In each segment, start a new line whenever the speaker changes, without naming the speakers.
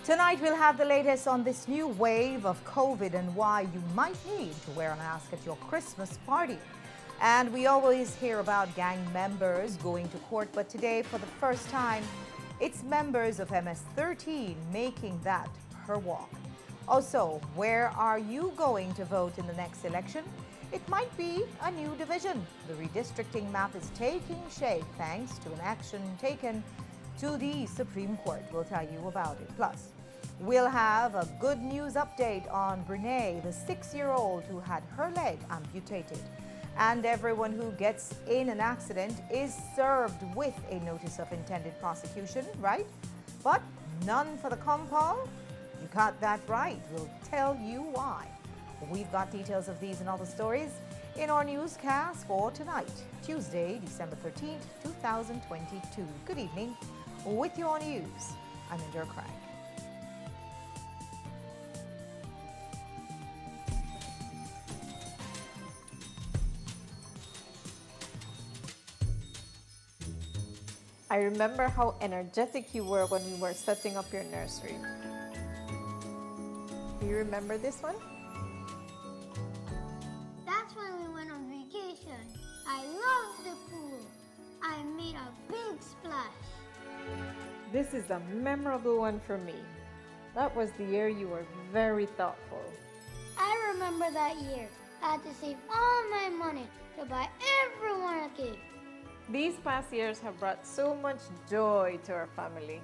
Tonight we'll have the latest on this new wave of COVID and why you might need to wear a mask at your Christmas party. And we always hear about gang members going to court, but today for the first time, it's members of MS-13 making that her walk. Also, where are you going to vote in the next election? It might be a new division. The redistricting map is taking shape thanks to an action taken to the Supreme Court. We'll tell you about it. Plus, we'll have a good news update on Brene, the 6-year-old who had her leg amputated. And everyone who gets in an accident is served with a notice of intended prosecution, right? But none for the compal? You got that right. We'll tell you why. We've got details of these and other stories in our newscast for tonight, Tuesday, December 13th, 2022. Good evening. With your news, I'm Indra Craig.
I remember how energetic you were when we were setting up your nursery. Do you remember this one?
That's when we went on vacation. I loved the pool. I made a big splash.
This is a memorable one for me. That was the year you were very thoughtful.
I remember that year. I had to save all my money to buy everyone a cake.
These past years have brought so much joy to our family.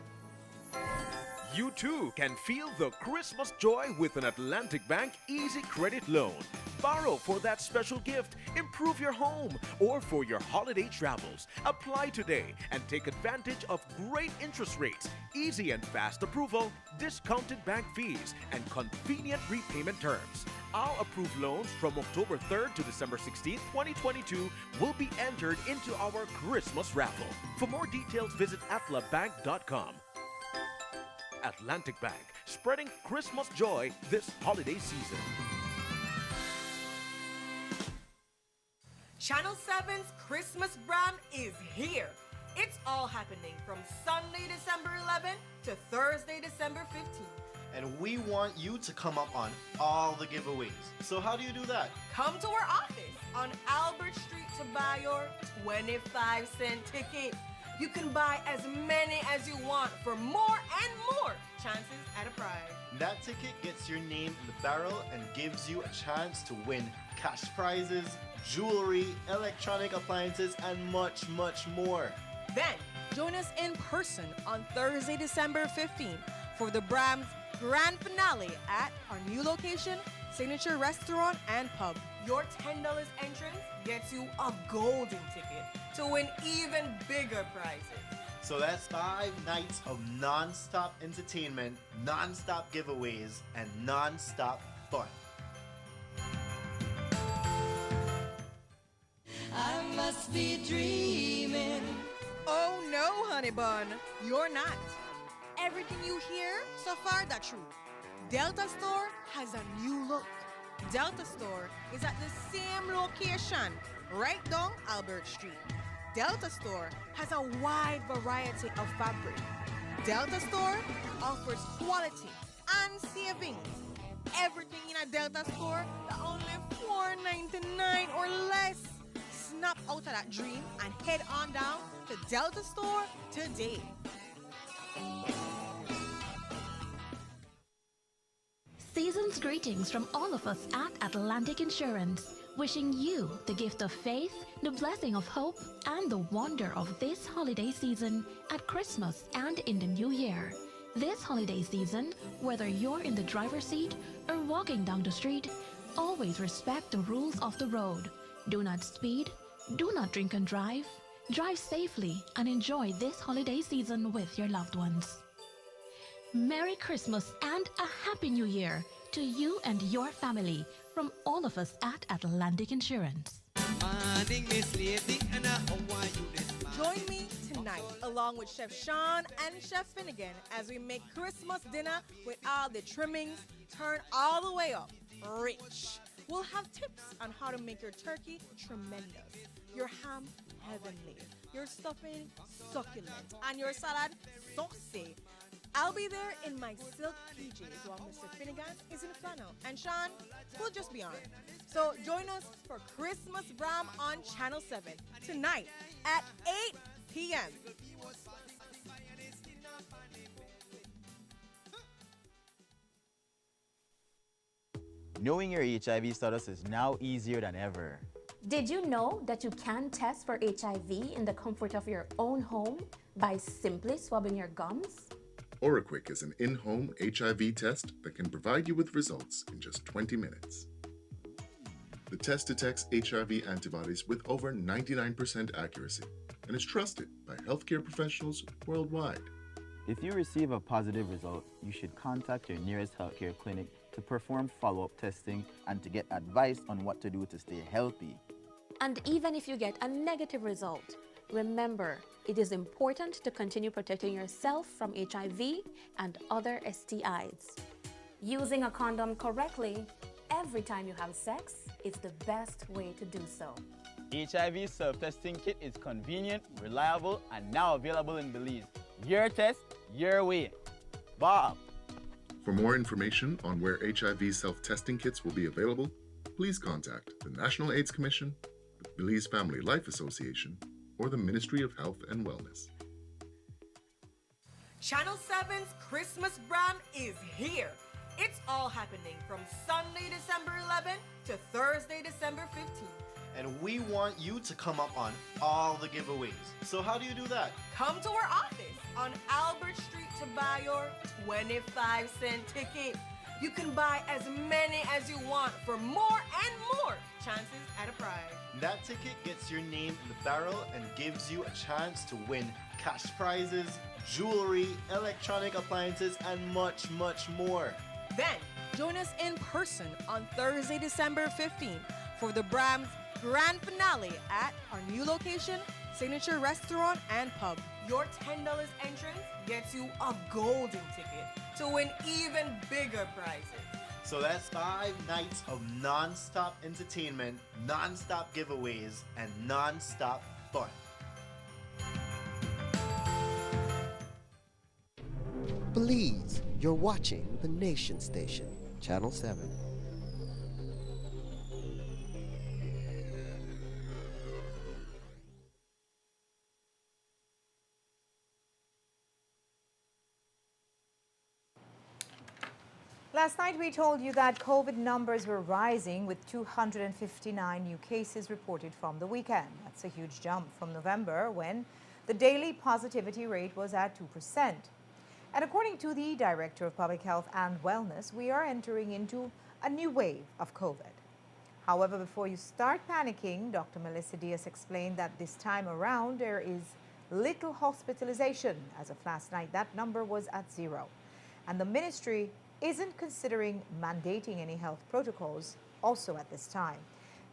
You too can feel the Christmas joy with an Atlantic Bank Easy Credit Loan. Borrow for that special gift, improve your home, or for your holiday travels. Apply today and take advantage of great interest rates, easy and fast approval, discounted bank fees, and convenient repayment terms. Our approved loans from October 3rd to December 16th, 2022 will be entered into our Christmas raffle. For more details, visit atlabank.com. Atlantic Bank, spreading Christmas joy this holiday season.
Channel 7's Christmas brand is here. It's all happening from Sunday, December 11th to Thursday, December 15th.
And we want you to come up on all the giveaways. So how do you do that?
Come to our office on Albert Street to buy your 25-cent ticket. You can buy as many as you want for more and more chances at a prize.
That ticket gets your name in the barrel and gives you a chance to win cash prizes, jewelry, electronic appliances, and much, much more.
Then, join us in person on Thursday, December 15th for the Brams grand finale at our new location, Signature Restaurant and Pub. Your $10 entrance gets you a golden ticket to win even bigger prizes.
So that's 5 nights of non-stop entertainment, non-stop giveaways, and non-stop fun.
I must be dreaming.
Oh no, honey bun, you're not. Everything you hear so far, that's true. Delta Store has a new look. Delta Store is at the same location, right down Albert Street. Delta Store has a wide variety of fabric. Delta Store offers quality and savings. Everything in a Delta Store is only $4.99 or less. Snap out of that dream and head on down to Delta Store today.
Season's greetings from all of us at Atlantic Insurance, wishing you the gift of faith, the blessing of hope, and the wonder of this holiday season at Christmas and in the new year. This holiday season, whether you're in the driver's seat or walking down the street, always respect the rules of the road. Do not speed, do not drink and drive, drive safely, and enjoy this holiday season with your loved ones. Merry Christmas and a Happy New Year to you and your family from all of us at Atlantic Insurance.
Join me tonight along with Chef Sean and Chef Finnegan as we make Christmas dinner with all the trimmings turned all the way up rich. We'll have tips on how to make your turkey tremendous, your ham heavenly, your stuffing succulent, and your salad saucy. I'll be there in my silk PJs while Mr. Finnegan is in flannel, and Sean will just be on. So join us for Christmas Bram on Channel 7 tonight at 8 p.m.
Knowing your HIV status is now easier than ever.
Did you know that you can test for HIV in the comfort of your own home by simply swabbing your gums?
OraQuick is an in-home HIV test that can provide you with results in just 20 minutes. The test detects HIV antibodies with over 99% accuracy and is trusted by healthcare professionals worldwide.
If you receive a positive result, you should contact your nearest healthcare clinic to perform follow-up testing and to get advice on what to do to stay healthy.
And even if you get a negative result, remember, it is important to continue protecting yourself from HIV and other STIs. Using a condom correctly every time you have sex is the best way to do so.
HIV self-testing kit is convenient, reliable, and now available in Belize. Your test, your way. Bob.
For more information on where HIV self-testing kits will be available, please contact the National AIDS Commission, the Belize Family Life Association, or the Ministry of Health and Wellness.
Channel 7's Christmas Bram is here. It's all happening from Sunday, December 11th to Thursday, December 15th.
And we want you to come up on all the giveaways. So how do you do that?
Come to our office on Albert Street to buy your 25-cent ticket. You can buy as many as you want for more and more chances at a prize.
That ticket gets your name in the barrel and gives you a chance to win cash prizes, jewelry, electronic appliances, and much, much more.
Then, join us in person on Thursday, December 15th for the Bram's grand finale at our new location, Signature Restaurant and Pub. Your $10 entrance gets you a golden ticket to win even bigger prizes.
So that's 5 nights of non-stop entertainment, non-stop giveaways, and non-stop fun.
Belize, you're watching the Nation Station, Channel 7.
Last night we told you that COVID numbers were rising with 259 new cases reported from the weekend. That's a huge jump from November when the daily positivity rate was at 2%. And according to the Director of Public Health and Wellness, we are entering into a new wave of COVID. However, before you start panicking, Dr. Melissa Diaz explained that this time around there is little hospitalization. As of last night, that number was at 0. And the ministry isn't considering mandating any health protocols also at this time.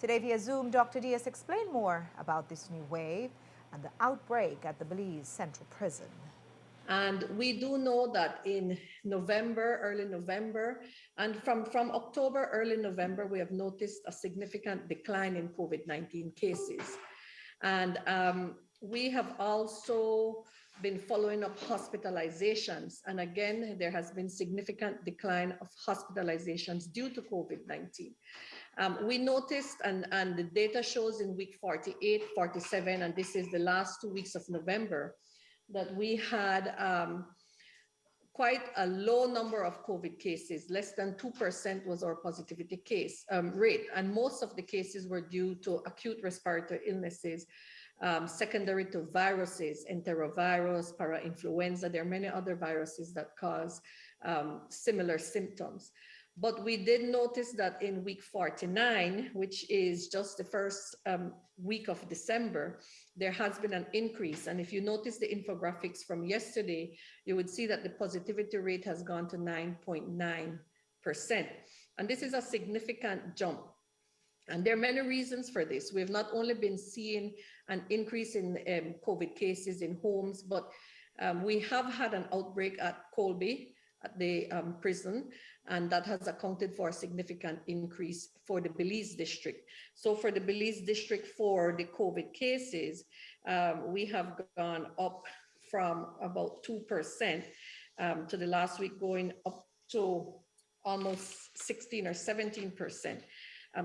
Today via Zoom, Dr. Diaz explained more about this new wave and the outbreak at the Belize Central Prison.
And we do know that in November, early November, and from October, early November, we have noticed a significant decline in COVID-19 cases. And we have also been following up hospitalizations. And again, there has been significant decline of hospitalizations due to COVID-19. We noticed, and the data shows in week 48, 47, and this is the last 2 weeks of November, that we had quite a low number of COVID cases. Less than 2% was our positivity case rate. And most of the cases were due to acute respiratory illnesses, secondary to viruses, enterovirus, parainfluenza. There are many other viruses that cause similar symptoms. But we did notice that in week 49, which is just the first week of December, there has been an increase. And if you notice the infographics from yesterday, you would see that the positivity rate has gone to 9.9%. And this is a significant jump. And there are many reasons for this. We've not only been seeing an increase in COVID cases in homes, but we have had an outbreak at Colby, at the prison, and that has accounted for a significant increase for the Belize district. So for the Belize district, for the COVID cases, we have gone up from about 2% to the last week, going up to almost 16 or 17%.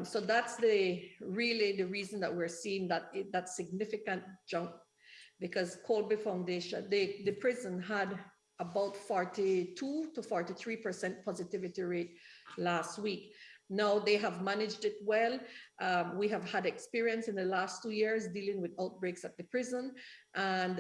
So that's really the reason that we're seeing that significant jump, because Colby Foundation, the prison had about 42 to 43% positivity rate last week. Now they have managed it well. We have had experience in the last 2 years dealing with outbreaks at the prison, and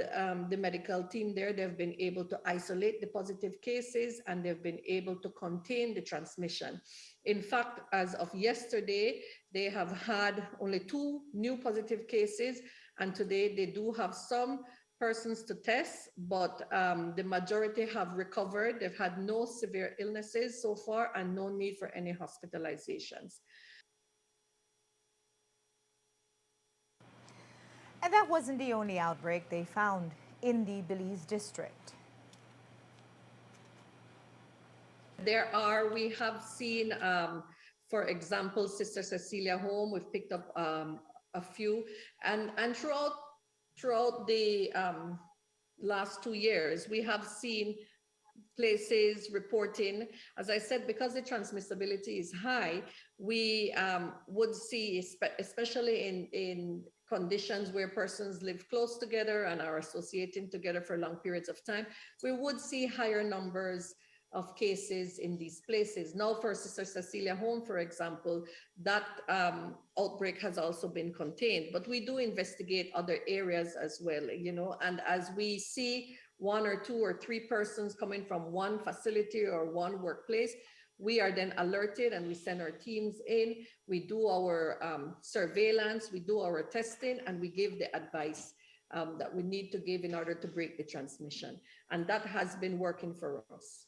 the medical team there, they've been able to isolate the positive cases and they've been able to contain the transmission. In fact, as of yesterday, they have had only 2 new positive cases, and today they do have some persons to test, but the majority have recovered. They've had no severe illnesses so far and no need for any hospitalizations.
And that wasn't the only outbreak they found in the Belize district.
We have seen, for example, Sister Cecilia Home, we've picked up a few, and throughout the last 2 years, we have seen places reporting, as I said, because the transmissibility is high, we would see, especially in conditions where persons live close together and are associating together for long periods of time, we would see higher numbers of cases in these places. Now for Sister Cecilia Home, for example, that outbreak has also been contained, but we do investigate other areas as well, and as we see 1 or 2 or 3 persons coming from one facility or one workplace, we are then alerted and we send our teams in, we do our surveillance, we do our testing, and we give the advice that we need to give in order to break the transmission. And that has been working for us.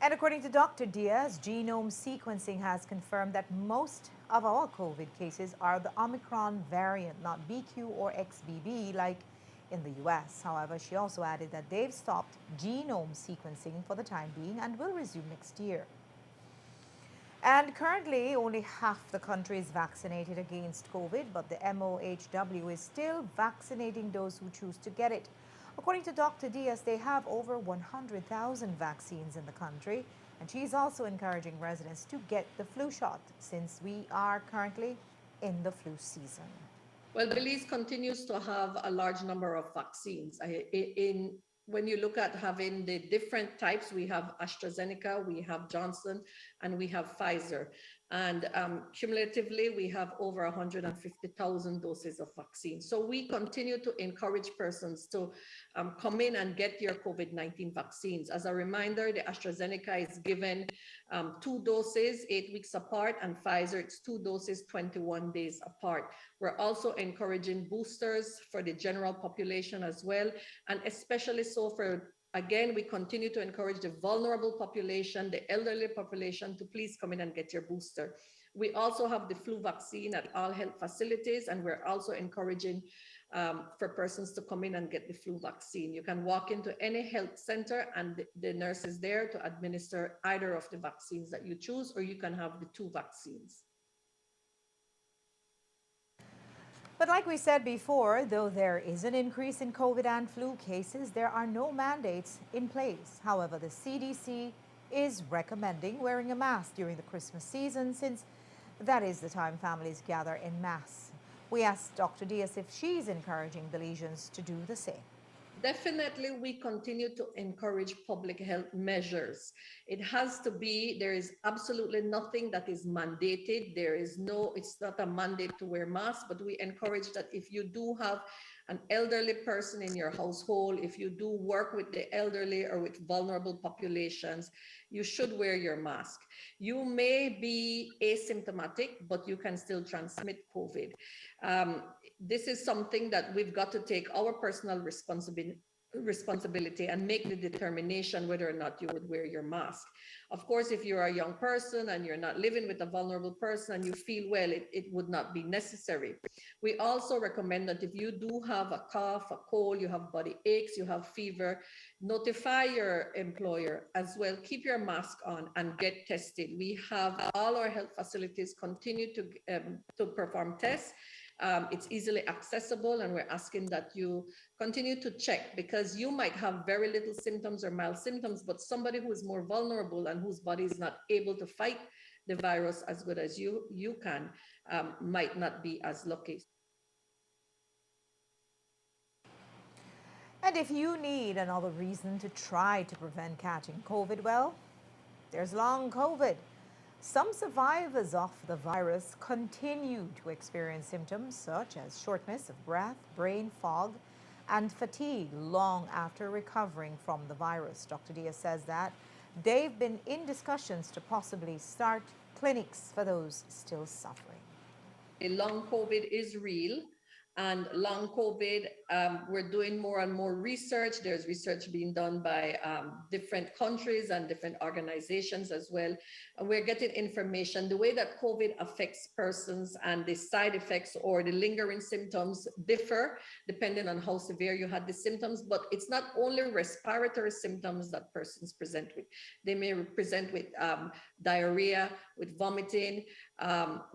And according to Dr. Diaz, genome sequencing has confirmed that most of our COVID cases are the Omicron variant, not BQ or XBB like in the US. However, she also added that they've stopped genome sequencing for the time being and will resume next year. And currently, only half the country is vaccinated against COVID, but the MOHW is still vaccinating those who choose to get it. According to Dr. Diaz, they have over 100,000 vaccines in the country, and she's also encouraging residents to get the flu shot since we are currently in the flu season.
Well, Belize continues to have a large number of vaccines. When you look at having the different types, we have AstraZeneca, we have Johnson, and we have Pfizer. And cumulatively, we have over 150,000 doses of vaccine. So we continue to encourage persons to come in and get your COVID-19 vaccines. As a reminder, the AstraZeneca is given 2 doses, 8 weeks apart, and Pfizer, it's 2 doses, 21 days apart. We're also encouraging boosters for the general population as well, and especially so for, again, we continue to encourage the vulnerable population, the elderly population, to please come in and get your booster. We also have the flu vaccine at all health facilities, and we're also encouraging for persons to come in and get the flu vaccine. You can walk into any health center and the nurse is there to administer either of the vaccines that you choose, or you can have the 2 vaccines.
But like we said before, though there is an increase in COVID and flu cases, there are no mandates in place. However, the CDC is recommending wearing a mask during the Christmas season, since that is the time families gather en masse. We asked Dr. Diaz if she's encouraging Belizeans to do the same.
Definitely, we continue to encourage public health measures. It has to be, there is absolutely nothing that is mandated. It's not a mandate to wear masks, but we encourage that if you do have an elderly person in your household, if you do work with the elderly or with vulnerable populations, you should wear your mask. You may be asymptomatic, but you can still transmit COVID. This is something that we've got to take our personal responsibility and make the determination whether or not you would wear your mask. Of course, if you're a young person and you're not living with a vulnerable person and you feel well, it would not be necessary. We also recommend that if you do have a cough, a cold, you have body aches, you have fever, notify your employer as well. Keep your mask on and get tested. We have all our health facilities continue to perform tests. It's easily accessible, and we're asking that you continue to check, because you might have very little symptoms or mild symptoms, but somebody who is more vulnerable and whose body is not able to fight the virus as good as you can might not be as lucky.
And if you need another reason to try to prevent catching COVID, well, there's long COVID. Some survivors of the virus continue to experience symptoms such as shortness of breath, brain fog, and fatigue long after recovering from the virus. Dr. Diaz says that they've been in discussions to possibly start clinics for those still suffering.
Long COVID is real. And long COVID, we're doing more and more research. There's research being done by different countries and different organizations as well. And we're getting information. The way that COVID affects persons and the side effects or the lingering symptoms differ depending on how severe you had the symptoms. But it's not only respiratory symptoms that persons present with. They may present with diarrhea, with vomiting.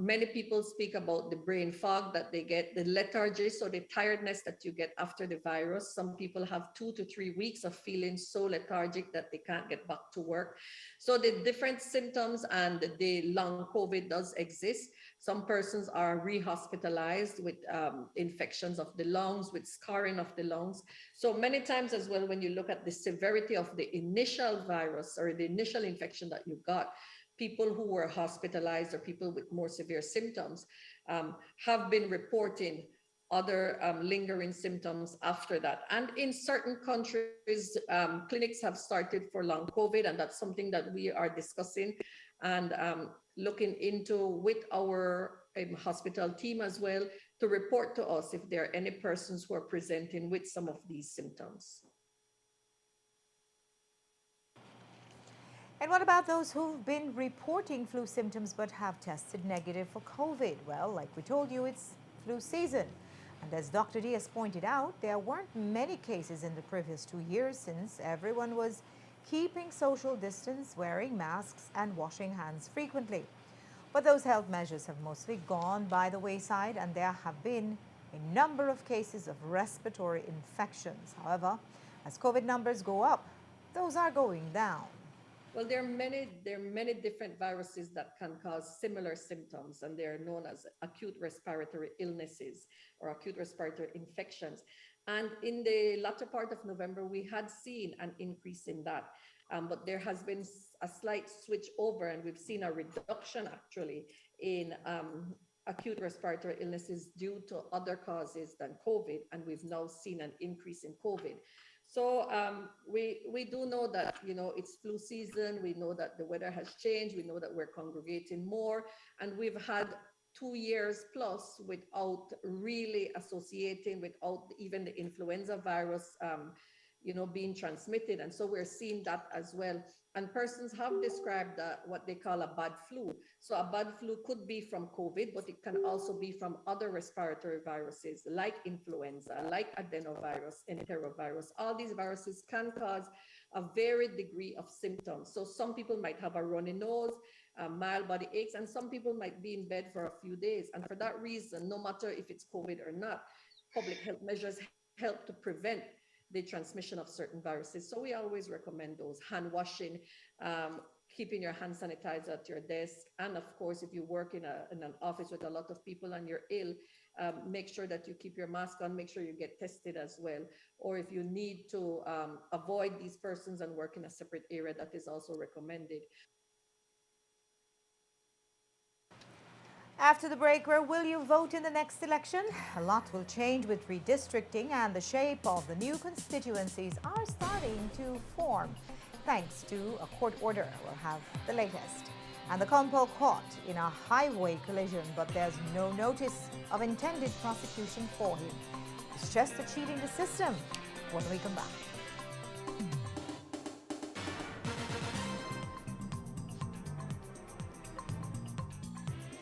Many people speak about the brain fog that they get, the lethargy, so the tiredness that you get after the virus. Some people have 2 to 3 weeks of feeling so lethargic that they can't get back to work. So the different symptoms and the long COVID does exist. Some persons are rehospitalized with infections of the lungs, with scarring of the lungs. So many times as well, when you look at the severity of the initial virus or the initial infection that you got, people who were hospitalized or people with more severe symptoms have been reporting other lingering symptoms after that. And in certain countries, clinics have started for long COVID, and that's something that we are discussing and looking into with our hospital team as well, to report to us if there are any persons who are presenting with some of these symptoms.
And what about those who've been reporting flu symptoms but have tested negative for COVID? Well, like we told you, it's flu season. And as Dr. Diaz pointed out, there weren't many cases in the previous 2 years since everyone was keeping social distance, wearing masks, and washing hands frequently. But those health measures have mostly gone by the wayside, and there have been a number of cases of respiratory infections. However, as COVID numbers go up, those are going down.
Well, there are many different viruses that can cause similar symptoms, and they're known as acute respiratory illnesses or acute respiratory infections. And in the latter part of November, we had seen an increase in that. But there has been a slight switch over, and we've seen a reduction actually in acute respiratory illnesses due to other causes than COVID. And we've now seen an increase in COVID. So we do know that, you know, it's flu season. We know that the weather has changed. We know that we're congregating more, and we've had 2 years plus without really associating, without even the influenza virus, you know, being transmitted. And so we're seeing that as well. And persons have described what they call a bad flu. So a bad flu could be from COVID, but it can also be from other respiratory viruses like influenza, like adenovirus, enterovirus. All these viruses can cause a varied degree of symptoms. So some people might have a runny nose, mild body aches, and some people might be in bed for a few days. And for that reason, no matter if it's COVID or not, public health measures help to prevent the transmission of certain viruses. So we always recommend those: hand washing, keeping your hand sanitizer at your desk. And of course, if you work in an office with a lot of people and you're ill, make sure that you keep your mask on, make sure you get tested as well. Or if you need to avoid these persons and work in a separate area, that is also recommended.
After the break, where will you vote in the next election? A lot will change with redistricting, and the shape of the new constituencies are starting to form. Thanks to a court order, we'll have the latest. And the Compo caught in a highway collision, but there's no notice of intended prosecution for him. It's just a cheating the system. When we come back.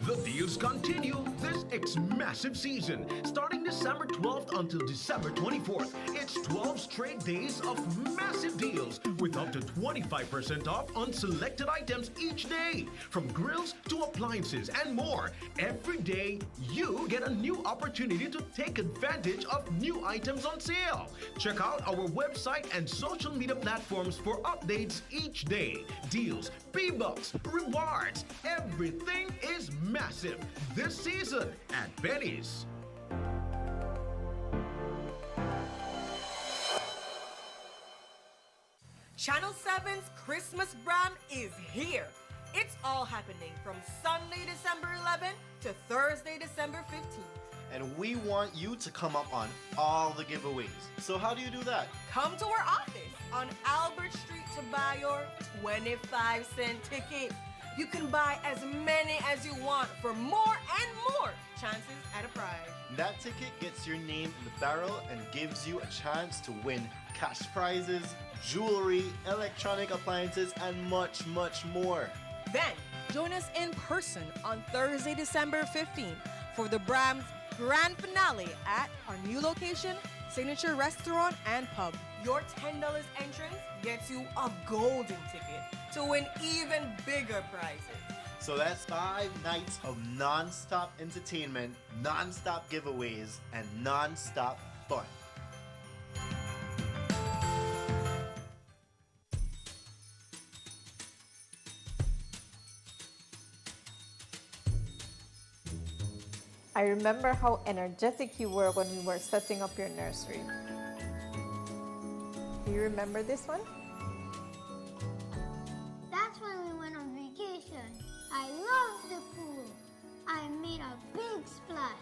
The deals continue this massive season. Starting December 12th until December 24th, it's 12 straight days of massive deals
with up to 25% off on selected items each day. From grills to appliances and more, every day you get a new opportunity to take advantage of new items on sale. Check out our website and social media platforms for updates each day. Deals, P-Bucks, rewards, everything is massive this season at Benny's.
Channel 7's Christmas brand is here. It's all happening from Sunday, December 11th to Thursday, December 15th.
And we want you to come up on all the giveaways. So how do you do that?
Come to our office on Albert Street to buy your 25-cent ticket. You can buy as many as you want for more and more chances at a prize.
That ticket gets your name in the barrel and gives you a chance to win cash prizes, jewelry, electronic appliances, and much, much more.
Then, join us in person on Thursday, December 15th for the Brams grand finale at our new location, Signature Restaurant and Pub. Your $10 entrance gets you a golden ticket to win even bigger prizes.
So that's 5 nights of non-stop entertainment, non-stop giveaways, and non-stop fun.
I remember how energetic you were when we were setting up your nursery. Do you remember this one?
That's when we went on vacation. I loved the pool. I made a big splash.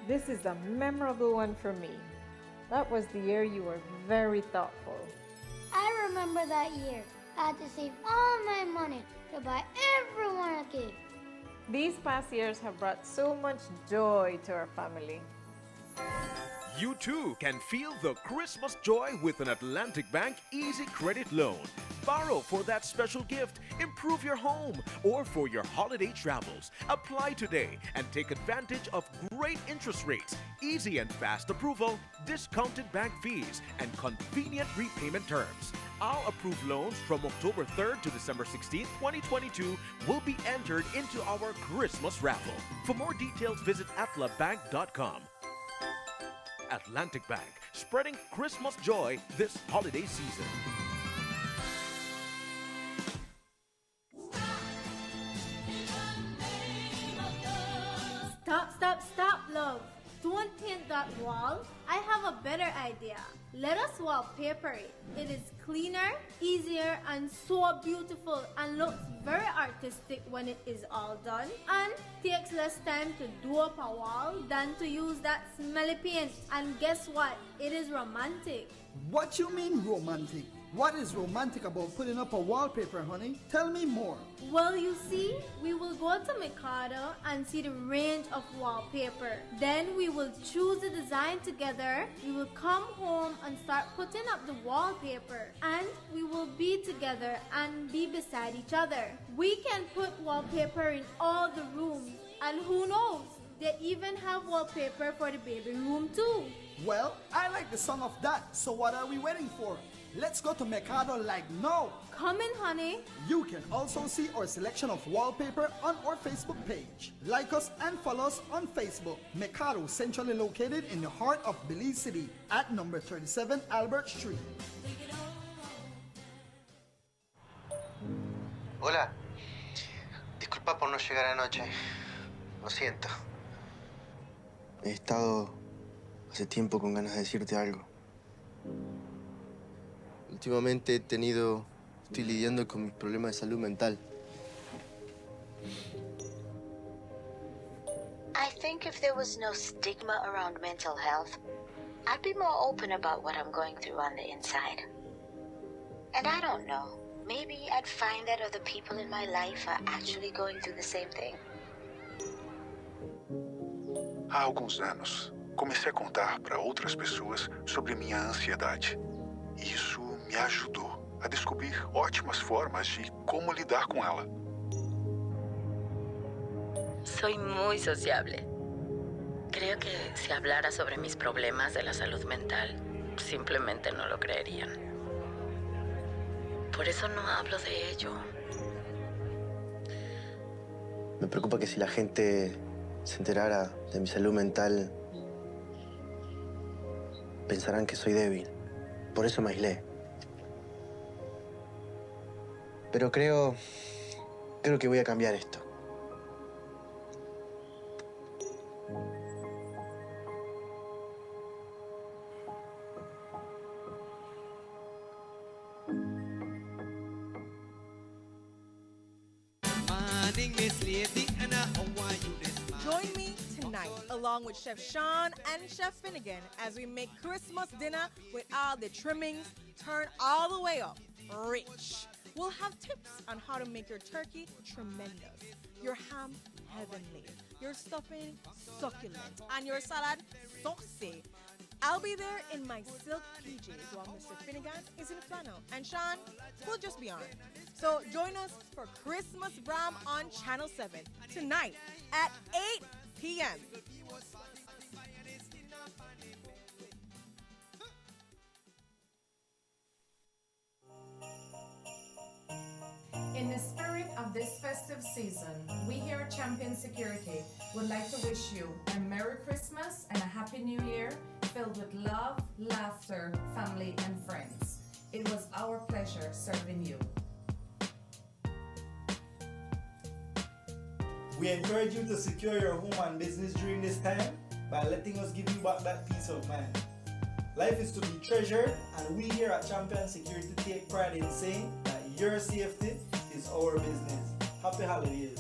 This is a memorable one for me. That was the year you were very thoughtful.
I remember that year. I had to save all my money to buy everyone a gift.
These past years have brought so much joy to our family.
You too can feel the Christmas joy with an Atlantic Bank Easy Credit Loan. Borrow for that special gift, improve your home, or for your holiday travels. Apply today and take advantage of great interest rates, easy and fast approval, discounted bank fees, and convenient repayment terms. Our approved loans from October 3rd to December 16th, 2022 will be entered into our Christmas raffle. For more details, visit atlabank.com. Atlantic Bank, spreading Christmas joy this holiday season.
Stop, love. Don't paint that wall. I have a better idea. Let us wallpaper it. It is cleaner, easier, and so beautiful and looks very artistic when it is all done. And takes less time to do up a wall than to use that smelly paint. And guess what? It is romantic.
What you mean romantic? What is romantic about putting up a wallpaper, honey? Tell me more.
Well, you see, we will go to Mikado and see the range of wallpaper. Then we will choose the design together. We will come home and start putting up the wallpaper. And we will be together and be beside each other. We can put wallpaper in all the rooms. And who knows? They even have wallpaper for the baby room too.
Well, I like the sound of that. So what are we waiting for? Let's go to Mikado like now.
Come in, honey.
You can also see our selection of wallpaper on our Facebook page. Like us and follow us on Facebook. Mikado, centrally located in the heart of Belize City at number 37 Albert Street.
Hola. Disculpa por no llegar anoche. Lo siento. He estado hace tiempo con ganas de decirte algo. Últimamente estoy lidiando con mis problemas de salud mental.
I think if there was no stigma around mental health, I'd be more open about what I'm going through on the inside. And I don't know, maybe I'd find that other people in my life are actually going through the same thing.
Há alguns anos, comecei a contar para outras pessoas sobre minha ansiedade. Isso me ajudou a descobrir ótimas formas de como lidar com ela.
Soy muy sociable. Creo que si hablara sobre mis problemas de la salud mental, simplemente no lo creerían. Por eso no hablo de ello.
Me preocupa que si la gente se enterara de mi salud mental, pensarán que soy débil. Por eso me aislé. Pero creo que voy a cambiar esto.
Join me tonight, along with Chef Sean and Chef Finnegan, as we make Christmas dinner with all the trimmings turned all the way up rich. We'll have tips on how to make your turkey tremendous, your ham heavenly, your stuffing succulent, and your salad saucy. I'll be there in my silk PJs while Mr. Finnegan is in flannel, and Sean will just be on. So join us for Christmas Bram on Channel 7 tonight at 8 p.m.
In the spirit of this festive season, we here at Champion Security would like to wish you a Merry Christmas and a Happy New Year filled with love, laughter, family, and friends. It was our pleasure serving you.
We encourage you to secure your home and business during this time by letting us give you back that peace of mind. Life is to be treasured, and we here at Champion Security take pride in saying that your safety is our business. Happy holidays.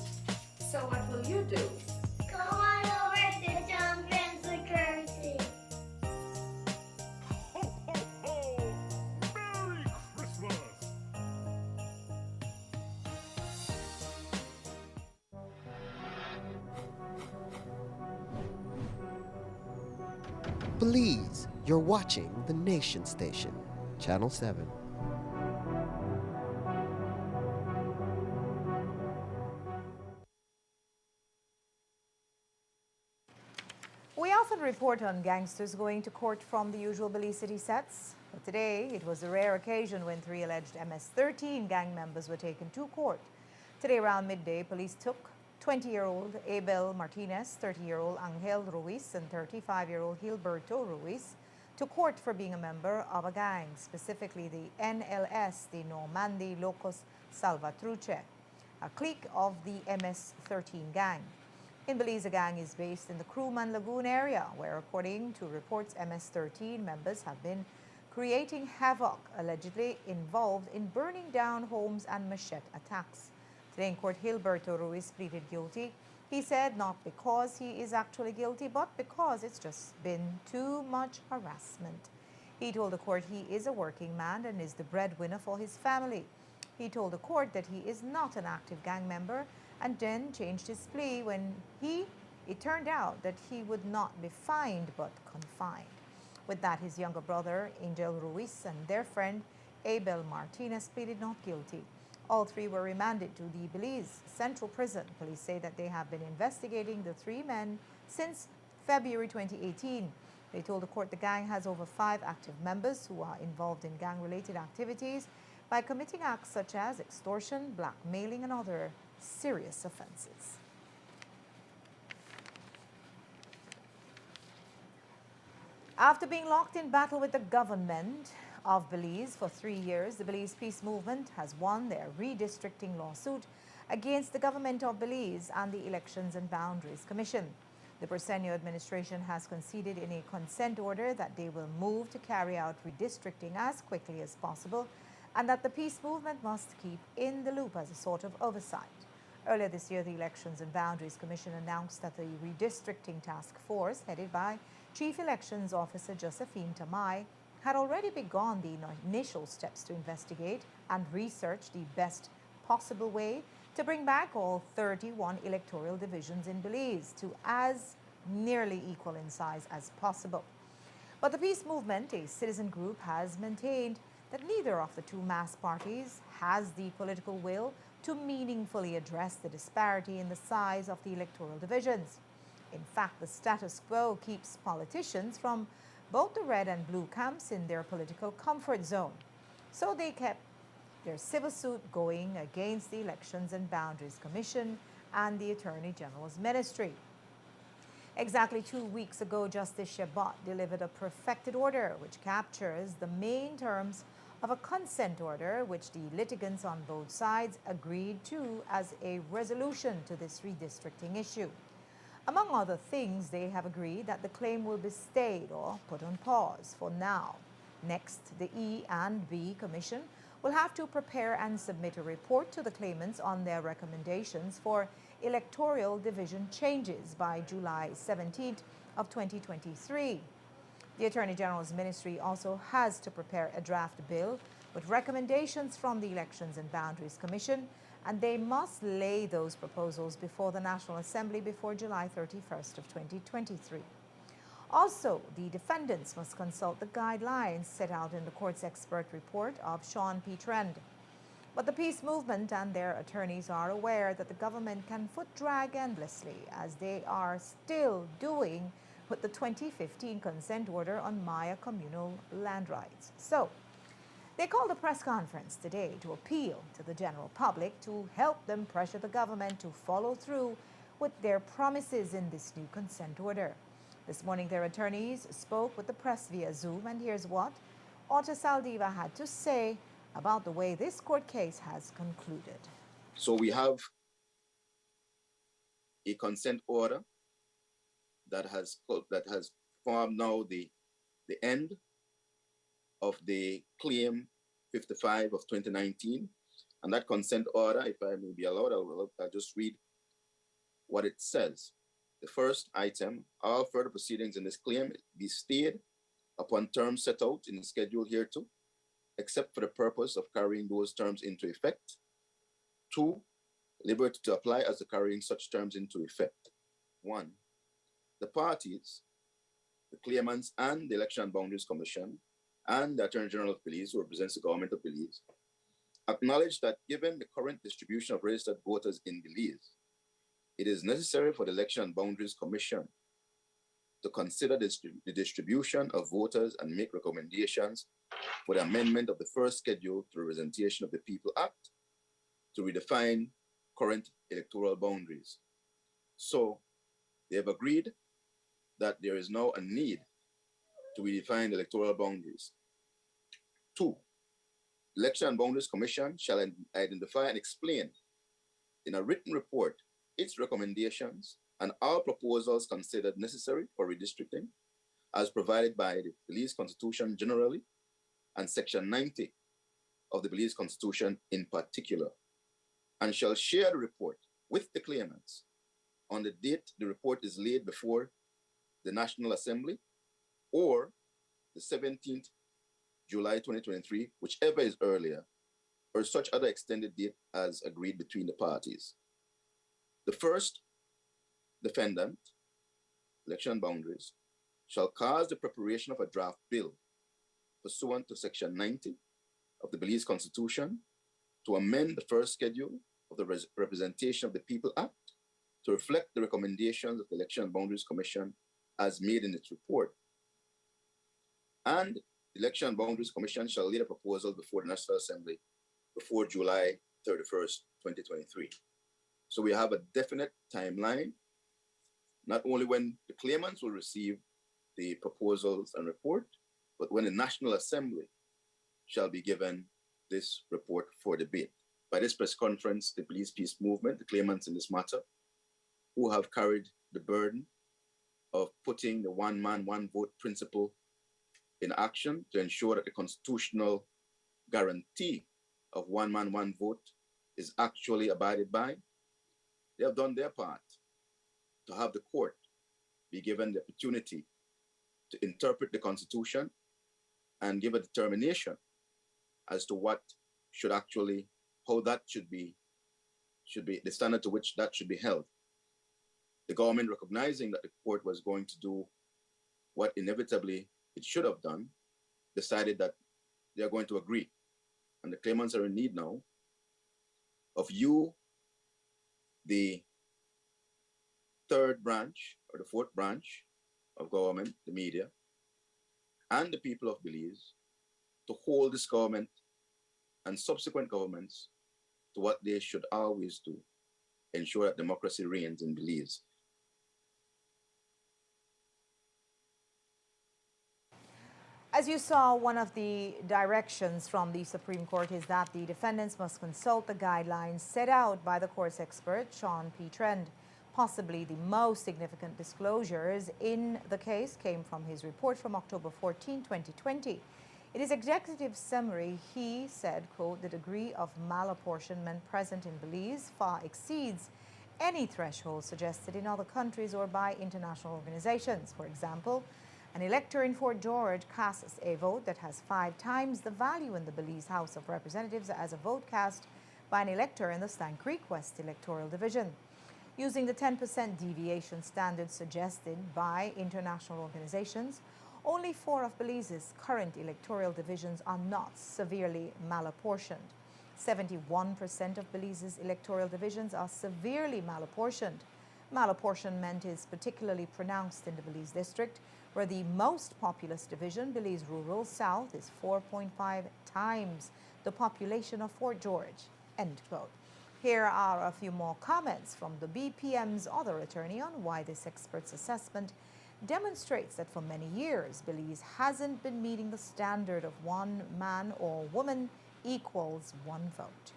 So what will you do?
Come on over to Champion Security.
Merry Christmas!
Belize, you're watching the Nation Station, Channel 7.
We often report on gangsters going to court from the usual Belize City sets. But today, it was a rare occasion when 3 alleged MS-13 gang members were taken to court. Today, around midday, police took 20-year-old Abel Martinez, 30-year-old Angel Ruiz, and 35-year-old Gilberto Ruiz to court for being a member of a gang, specifically the NLS, the Normandy Locos Salvatruche, a clique of the MS-13 gang. In Belize, the gang is based in the Crewman Lagoon area, where, according to reports, MS-13 members have been creating havoc, allegedly involved in burning down homes and machete attacks. Today in court, Gilberto Ruiz pleaded guilty. He said not because he is actually guilty, but because it's just been too much harassment. He told the court he is a working man and is the breadwinner for his family. He told the court that he is not an active gang member and then changed his plea when it turned out that he would not be fined but confined. With that, his younger brother, Angel Ruiz, and their friend, Abel Martinez, pleaded not guilty. All three were remanded to the Belize Central Prison. Police say that they have been investigating the 3 men since February 2018. They told the court the gang has over 5 active members who are involved in gang-related activities by committing acts such as extortion, blackmailing, and other serious offenses. After being locked in battle with the government of Belize for 3 years, the Belize Peace Movement has won their redistricting lawsuit against the government of Belize and the Elections and Boundaries Commission. The Bersenio administration has conceded in a consent order that they will move to carry out redistricting as quickly as possible and that the peace movement must keep in the loop as a sort of oversight. Earlier this year, the Elections and Boundaries Commission announced that the redistricting task force, headed by Chief Elections Officer Josephine Tamai, had already begun the initial steps to investigate and research the best possible way to bring back all 31 electoral divisions in Belize to as nearly equal in size as possible. But the peace movement, a citizen group, has maintained that neither of the 2 mass parties has the political will to meaningfully address the disparity in the size of the electoral divisions. In fact, the status quo keeps politicians from both the red and blue camps in their political comfort zone. So they kept their civil suit going against the Elections and Boundaries Commission and the Attorney General's Ministry. Exactly 2 weeks ago, Justice Shabbat delivered a perfected order which captures the main terms of a consent order which the litigants on both sides agreed to as a resolution to this redistricting issue. Among other things, they have agreed that the claim will be stayed or put on pause for now. Next, the E and B Commission will have to prepare and submit a report to the claimants on their recommendations for electoral division changes by July 17th of 2023. The Attorney General's Ministry also has to prepare a draft bill with recommendations from the Elections and Boundaries Commission, and they must lay those proposals before the National Assembly before July 31st of 2023. Also, the defendants must consult the guidelines set out in the court's expert report of Sean P. Trend. But the peace movement and their attorneys are aware that the government can foot drag endlessly, as they are still doing with the 2015 consent order on Maya communal land rights. So, they called a press conference today to appeal to the general public to help them pressure the government to follow through with their promises in this new consent order. This morning, their attorneys spoke with the press via Zoom, and here's what Otto Saldiva had to say about the way this court case has concluded.
So we have a consent order that has formed now the end of the claim 55 of 2019. And that consent order, if I may be allowed, I'll just read what it says. The first item, all further proceedings in this claim be stayed upon terms set out in the schedule hereto, except for the purpose of carrying those terms into effect. 2, liberty to apply as to carrying such terms into effect. 1, the parties, the claimants and the Election and Boundaries Commission and the Attorney General of Belize, who represents the government of Belize, acknowledge that given the current distribution of registered voters in Belize, it is necessary for the Election and Boundaries Commission to consider the distribution of voters and make recommendations for the amendment of the first schedule to Representation of the People Act to redefine current electoral boundaries. So they have agreed that there is now a need to redefine the electoral boundaries. 2, Election and Boundaries Commission shall identify and explain in a written report its recommendations and all proposals considered necessary for redistricting as provided by the Belize Constitution generally and Section 90 of the Belize Constitution in particular, and shall share the report with the claimants on the date the report is laid before the National Assembly or the 17th July 2023, whichever is earlier, or such other extended date as agreed between the parties. The first defendant, Election and Boundaries, shall cause the preparation of a draft bill pursuant to Section 90 of the Belize Constitution to amend the first schedule of the Representation of the People Act to reflect the recommendations of the Election and Boundaries Commission as made in its report. And the Election and Boundaries Commission shall lay a proposal before the National Assembly before July 31st, 2023. So we have a definite timeline, not only when the claimants will receive the proposals and report, but when the National Assembly shall be given this report for debate. By this press conference, the Belize Peace Movement, the claimants in this matter, who have carried the burden of putting the one man, one vote principle in action to ensure that the constitutional guarantee of one man, one vote is actually abided by. They have done their part to have the court be given the opportunity to interpret the Constitution and give a determination as to what should actually, how that should be the standard to which that should be held. The government, recognizing that the court was going to do what inevitably it should have done, decided that they are going to agree. And the claimants are in need now of you, the third branch or the fourth branch of government, the media, and the people of Belize to hold this government and subsequent governments to what they should always do, ensure that democracy reigns in Belize.
As you saw, one of the directions from the Supreme Court is that the defendants must consult the guidelines set out by the court's expert, Sean P. Trend. Possibly the most significant disclosures in the case came from his report from October 14, 2020. In his executive summary, he said, quote, "The degree of malapportionment present in Belize far exceeds any threshold suggested in other countries or by international organizations. For example, an elector in Fort George casts a vote that has 5 times the value in the Belize House of Representatives as a vote cast by an elector in the Stann Creek West electoral division. Using the 10% deviation standard suggested by international organizations, only 4 of Belize's current electoral divisions are not severely malapportioned. 71% of Belize's electoral divisions are severely malapportioned. Malapportionment is particularly pronounced in the Belize district, where the most populous division, Belize Rural South, is 4.5 times the population of Fort George." End quote. Here are a few more comments from the BPM's other attorney on why this expert's assessment demonstrates that for many years, Belize hasn't been meeting the standard of 1 man or woman equals 1 vote.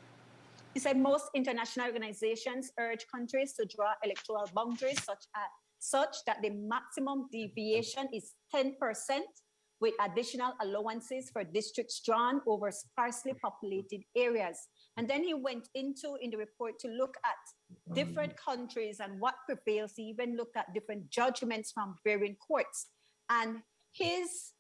He said most international organizations urge countries to draw electoral boundaries such that the maximum deviation is 10%, with additional allowances for districts drawn over sparsely populated areas. And then he went into, in the report, to look at different countries and what prevails. He even looked at different judgments from varying courts. And his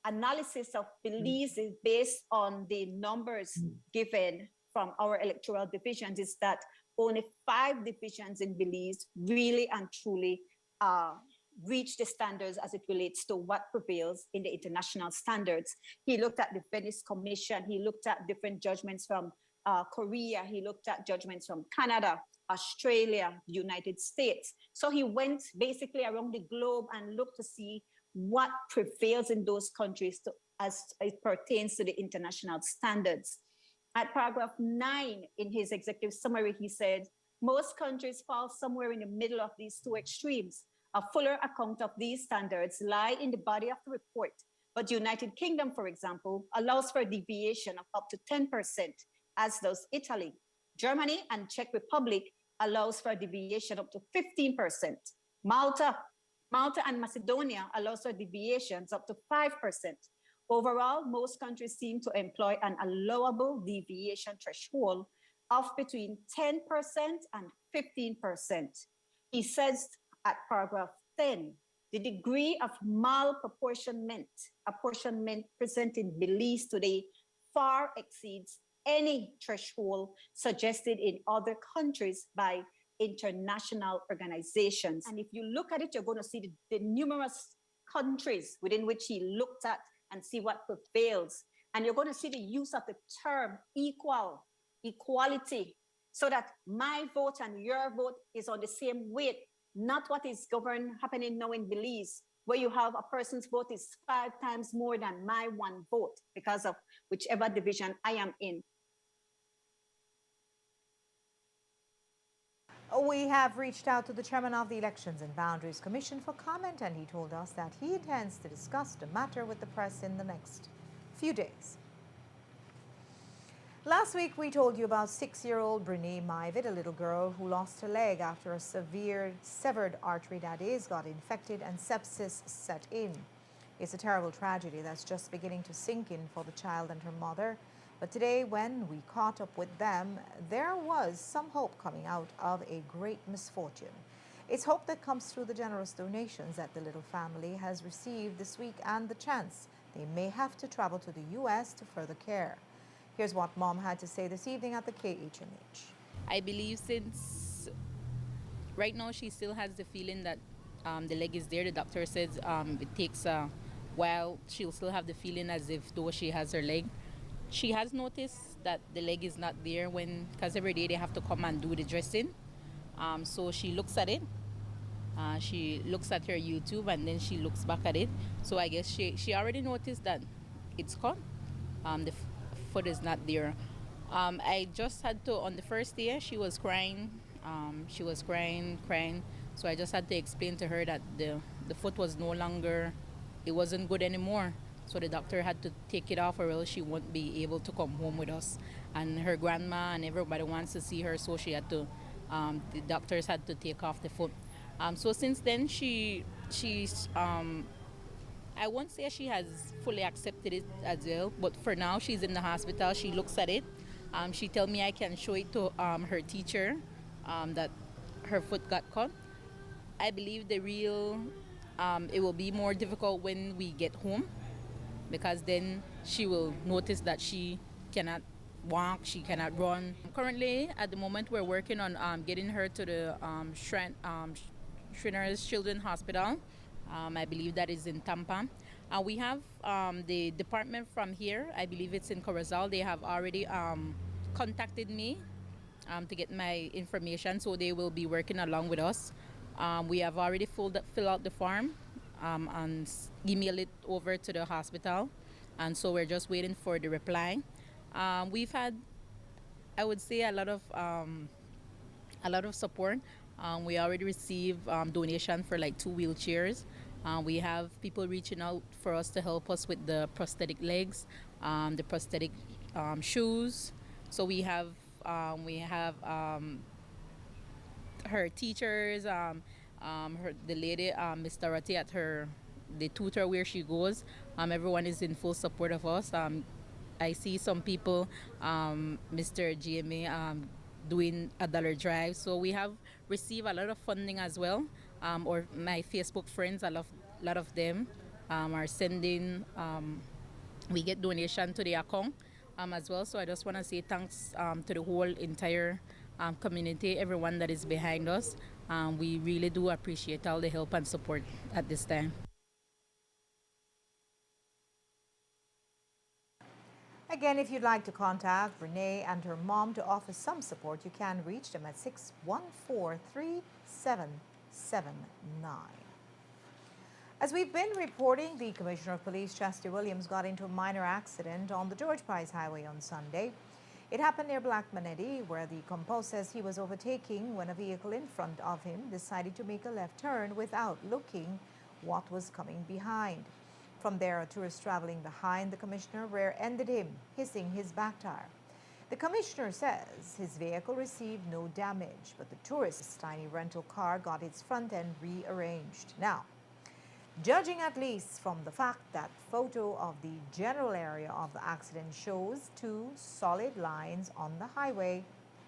analysis of Belize is based on the numbers given from our electoral divisions, is that only 5 divisions in Belize really and truly reach the standards as it relates to what prevails in the international standards. He looked at the Venice Commission, he looked at different judgments from Korea, he looked at judgments from Canada, Australia, United States. So he went basically around the globe and looked to see what prevails in those countries as it pertains to the international standards. At paragraph 9 in his executive summary, he said, most countries fall somewhere in the middle of these 2 extremes. A fuller account of these standards lie in the body of the report, but the United Kingdom, for example, allows for a deviation of up to 10%, as does Italy. Germany and Czech Republic allows for a deviation up to 15%. Malta and Macedonia allows for deviations up to 5%. Overall, most countries seem to employ an allowable deviation threshold of between 10% and 15%. He says at paragraph 10, the degree of malapportionment present in Belize today far exceeds any threshold suggested in other countries by international organizations. And if you look at it, you're going to see the numerous countries within which he looked at and see what prevails. And you're going to see the use of the term equality, so that my vote and your vote is on the same weight, not what is happening now in Belize, where you have a person's vote is 5 times more than my 1 vote because of whichever division I am in.
We have reached out to the chairman of the Elections and Boundaries Commission for comment, and he told us that he intends to discuss the matter with the press in the next few days. Last week, we told you about 6-year-old Brene Maivid, a little girl who lost her leg after a severe severed artery that is got infected and sepsis set in. It's a terrible tragedy that's just beginning to sink in for the child and her mother. But today, when we caught up with them, there was some hope coming out of a great misfortune. It's hope that comes through the generous donations that the little family has received this week and the chance they may have to travel to the U.S. to further care. Here's what Mom had to say this evening at the KHNH.
I believe since right now she still has the feeling that the leg is there. The doctor says it takes a while. She'll still have the feeling as if though she has her leg. She has noticed that the leg is not there because every day they have to come and do the dressing. So she looks at it. She looks at her YouTube and then she looks back at it. So I guess she already noticed that it's gone. The foot is not there. I just had to, on the first day, she was crying. She was crying. So I just had to explain to her that the foot was no longer, it wasn't good anymore. So the doctor had to take it off or else she won't be able to come home with us. And her grandma and everybody wants to see her, so she had to, the doctors had to take off the foot. So since then, she's, I won't say she has fully accepted it as well, but for now, she's in the hospital. She looks at it. She tells me I can show it to her teacher that her foot got cut. I believe the real, it will be more difficult when we get home, because then she will notice that she cannot walk, she cannot run. Currently, at the moment, we're working on getting her to the Shriners Children's Hospital. I believe that is in Tampa. We have the department from here, I believe it's in Corozal. They have already contacted me to get my information, so they will be working along with us. We have already filled out the form and email it over to the hospital, and so we're just waiting for the reply. We've had, I would say, a lot of support. We already received donation for like 2 wheelchairs. We have people reaching out for us to help us with the prosthetic legs, the prosthetic shoes. So we have her teachers, the lady, Miss Dorothy, at the tutor where she goes. Everyone is in full support of us. I see some people, Mr. GMA, doing a dollar drive. So we have received a lot of funding as well. Or my Facebook friends, a lot of them are sending, we get donation to the account as well. So I just want to say thanks to the whole entire community, everyone that is behind us. We really do appreciate all the help and support at this time.
Again, if you'd like to contact Renee and her mom to offer some support, you can reach them at 614-3779. As we've been reporting, the Commissioner of Police, Chastity Williams, got into a minor accident on the George Price Highway on Sunday. It happened near Blackman-Eddy, where the compo says he was overtaking when a vehicle in front of him decided to make a left turn without looking what was coming behind. From there, a tourist traveling behind the commissioner rear-ended him, hissing his back tire. The commissioner says his vehicle received no damage, but the tourist's tiny rental car got its front end rearranged. Now, judging at least from the fact that photo of the general area of the accident shows 2 solid lines on the highway,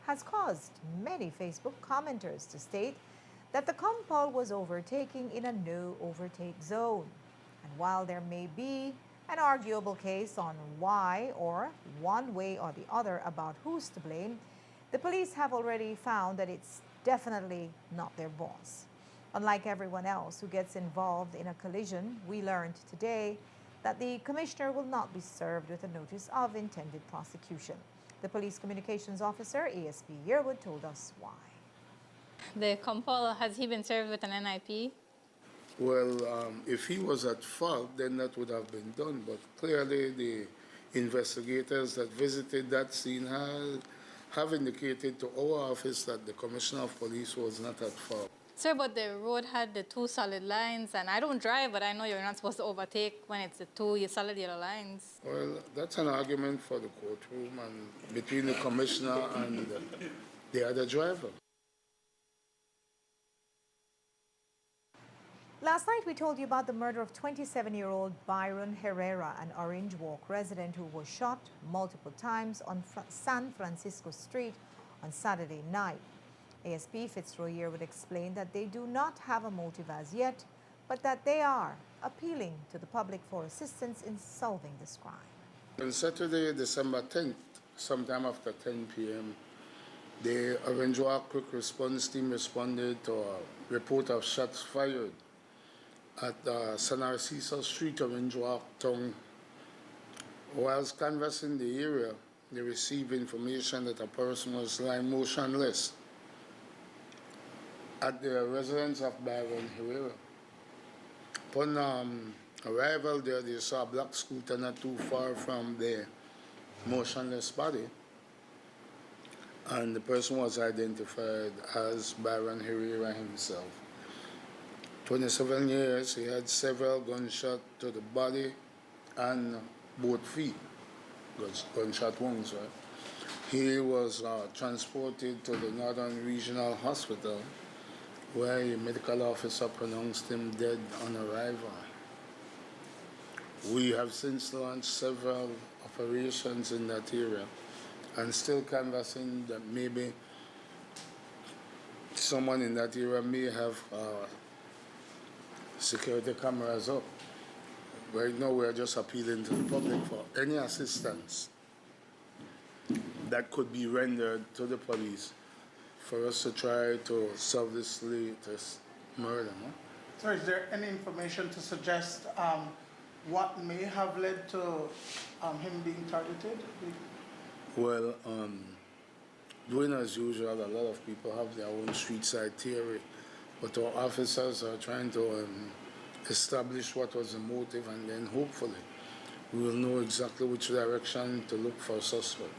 has caused many Facebook commenters to state that the compol was overtaking in a no overtake zone. And while there may be an arguable case on why or one way or the other about who's to blame, the police have already found that it's definitely not their boss. Unlike everyone else who gets involved in a collision, we learned today that the commissioner will not be served with a notice of intended prosecution. The police communications officer, ASP Yearwood, told us why.
The compol, has he been served with an NIP?
Well, if he was at fault, then that would have been done. But clearly, the investigators that visited that scene have indicated to our office that the Commissioner of Police was not at fault.
Sir, but the road had the 2 solid lines, and I don't drive, but I know you're not supposed to overtake when it's the 2 solid yellow lines.
Well, that's an argument for the courtroom and between the Commissioner and the other driver.
Last night, we told you about the murder of 27-year-old Byron Herrera, an Orange Walk resident who was shot multiple times on San Francisco Street on Saturday night. ASP Fitzroy Yearwood explained that they do not have a motive as yet, but that they are appealing to the public for assistance in solving this crime.
On Saturday, December 10th, sometime after 10 p.m., the Orange Walk Quick Response Team responded to a report of shots fired at San Narciso Street, Orange Walk town. Whilst canvassing the area, they received information that a person was lying motionless at the residence of Byron Herrera. Upon arrival there, they saw a black scooter not too far from there. motionless body, and the person was identified as Byron Herrera himself. 27 years, he had several gunshots to the body and both feet, gunshot wounds, right? He was transported to the Northern Regional Hospital, where a medical officer pronounced him dead on arrival. We have since launched several operations in that area and still canvassing that maybe someone in that area may have security cameras up. Right now we're just appealing to the public for any assistance that could be rendered to the police for us to try to solve this latest murder. No?
So is there any information to suggest what may have led to him being targeted?
Well, doing as usual, a lot of people have their own street side theory, but our officers are trying to establish what was the motive, and then hopefully we will know exactly which direction to look for a suspect.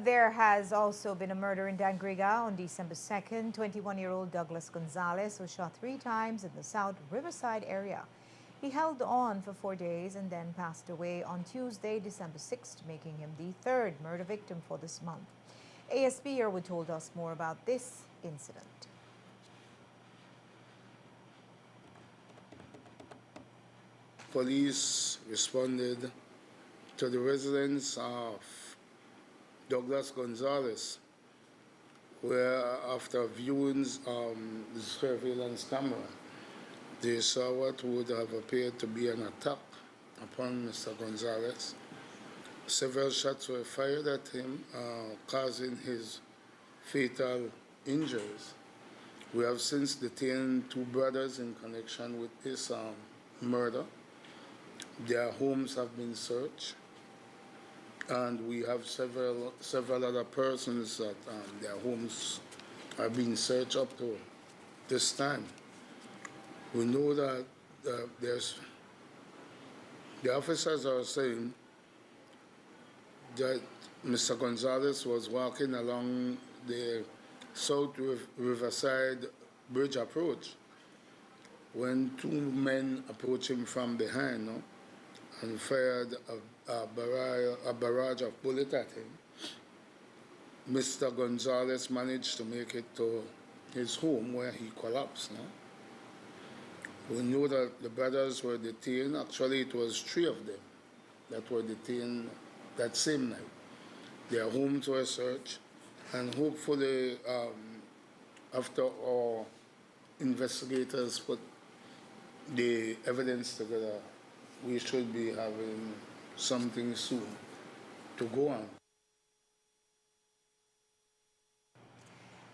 There has also been a murder in Dangriga on December 2nd. 21-year-old Douglas Gonzalez was shot 3 times in the South Riverside area. He held on for 4 days and then passed away on Tuesday, December 6th, making him the 3rd murder victim for this month. ASP Irwood told us more about this incident.
Police responded to the residence of Douglas Gonzalez, where after viewing the surveillance camera, they saw what would have appeared to be an attack upon Mr. Gonzalez. Several shots were fired at him, causing his fatal injuries. We have since detained 2 brothers in connection with this murder. Their homes have been searched, and we have several other persons that their homes are being searched up to this time. We know that the officers are saying that Mr. Gonzalez was walking along the South Riverside Bridge approach when 2 men approached him from behind, no, and fired a barrage of bullets at him. Mr. Gonzalez managed to make it to his home where he collapsed. No? We know that the brothers were detained. Actually, it was 3 of them that were detained that same night. Their homes were searched, and hopefully, after our investigators put the evidence together, we should be having something soon to go on.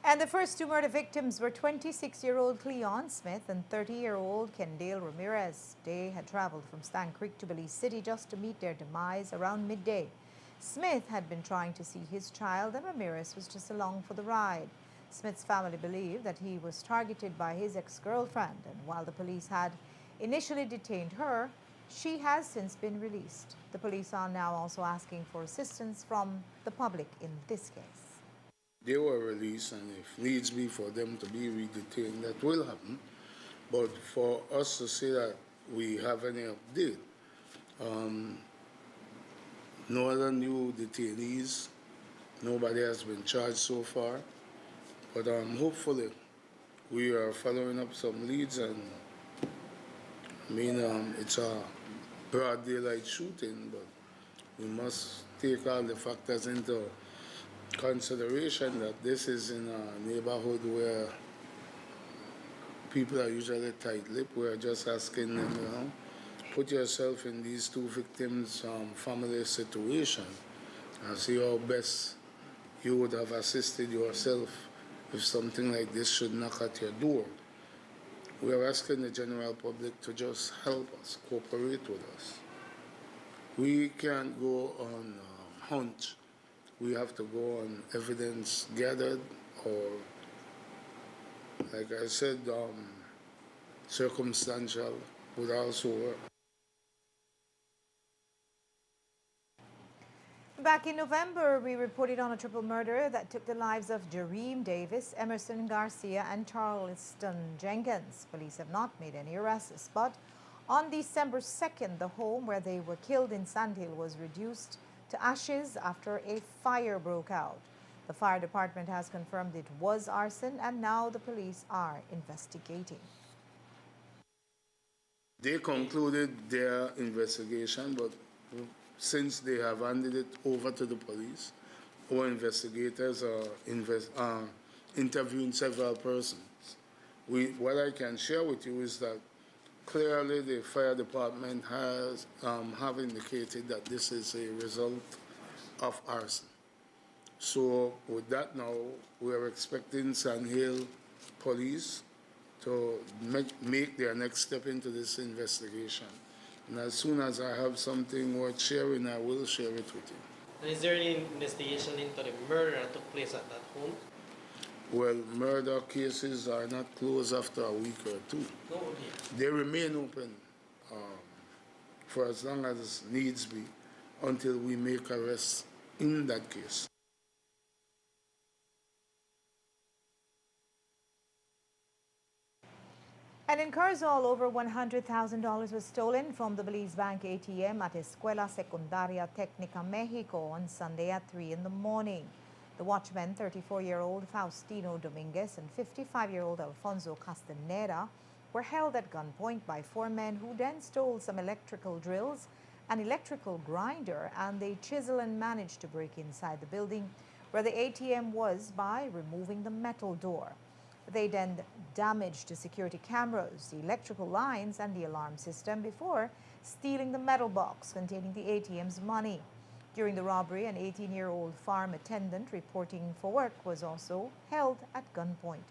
And the first 2 murder victims were 26-year-old Cleon Smith and 30-year-old Kendale Ramirez. They had traveled from Stan Creek to Belize City just to meet their demise around midday. Smith had been trying to see his child, and Ramirez was just along for the ride. Smith's family believed that he was targeted by his ex-girlfriend, and while the police had initially detained her, she has since been released. The police are now also asking for assistance from the public in this case.
They were released, and if needs be for them to be re-detained, that will happen. But for us to say that we have any update, no other new detainees, nobody has been charged so far. But hopefully we are following up some leads, and I mean, it's a broad daylight shooting, but we must take all the factors into consideration that this is in a neighborhood where people are usually tight-lipped. We're just asking them, you know, put yourself in these 2 victims' family situation and see how best you would have assisted yourself if something like this should knock at your door. We are asking the general public to just help us, cooperate with us. We can't go on hunch. We have to go on evidence gathered, or, like I said, circumstantial would also work.
Back in November, we reported on a triple murder that took the lives of Jareem Davis, Emerson Garcia, and Charleston Jenkins. Police have not made any arrests, but on December 2nd, the home where they were killed in Sandhill was reduced to ashes after a fire broke out. The fire department has confirmed it was arson, and now the police are investigating.
They concluded their investigation, but since they have handed it over to the police, our investigators are interviewing several persons. What I can share with you is that clearly the fire department has have indicated that this is a result of arson. So with that now, we are expecting Sandhill police to make their next step into this investigation. And as soon as I have something worth sharing, I will share it with you.
And is there any investigation into the murder that took place at that home?
Well, murder cases are not closed after a week or two.
No,
They remain open for as long as needs be until we make arrests in that case.
And in Curzon, over $100,000 was stolen from the Belize Bank ATM at Escuela Secundaria Técnica Mexico on Sunday at 3 in the morning. The watchmen, 34-year-old Faustino Dominguez and 55-year-old Alfonso Castaneda, were held at gunpoint by 4 men who then stole some electrical drills, an electrical grinder, and a chisel, and managed to break inside the building where the ATM was by removing the metal door. They then damaged the security cameras, the electrical lines, and the alarm system before stealing the metal box containing the ATM's money. During the robbery, an 18-year-old farm attendant reporting for work was also held at gunpoint.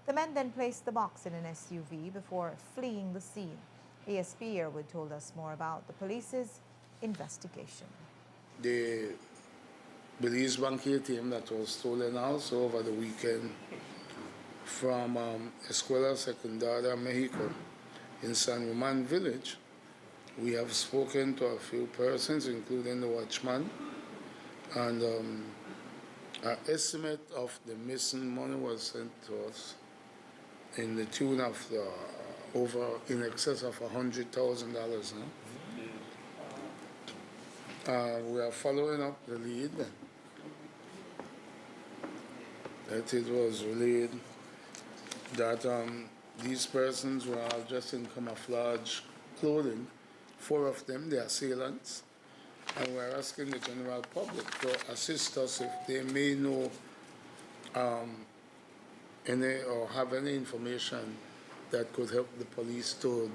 The men then placed the box in an SUV before fleeing the scene. ASP Airwood told us more about the police's investigation.
The Belize Bank ATM that was stolen also over the weekend from Escuela Secundaria Mexico in San Roman Village. We have spoken to a few persons, including the watchman, and our estimate of the missing money was sent to us in the tune of in excess of $100,000. We are following up the lead that it was relayed that these persons were all dressed in camouflage clothing, 4 of them, the assailants, and we're asking the general public to assist us if they may know any or have any information that could help the police to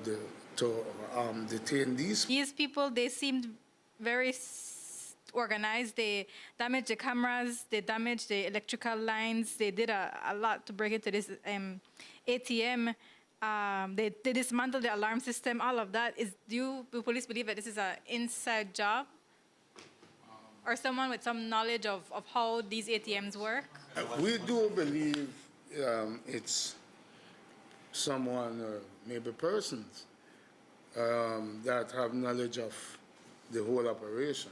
detain these.
These people, they seemed very organized. They damaged the cameras, they damaged the electrical lines, they did a lot to break into this ATM. They dismantled the alarm system, all of that. Do police believe that this is an inside job? Or someone with some knowledge of how these ATMs work?
We do believe it's someone or maybe persons that have knowledge of the whole operation.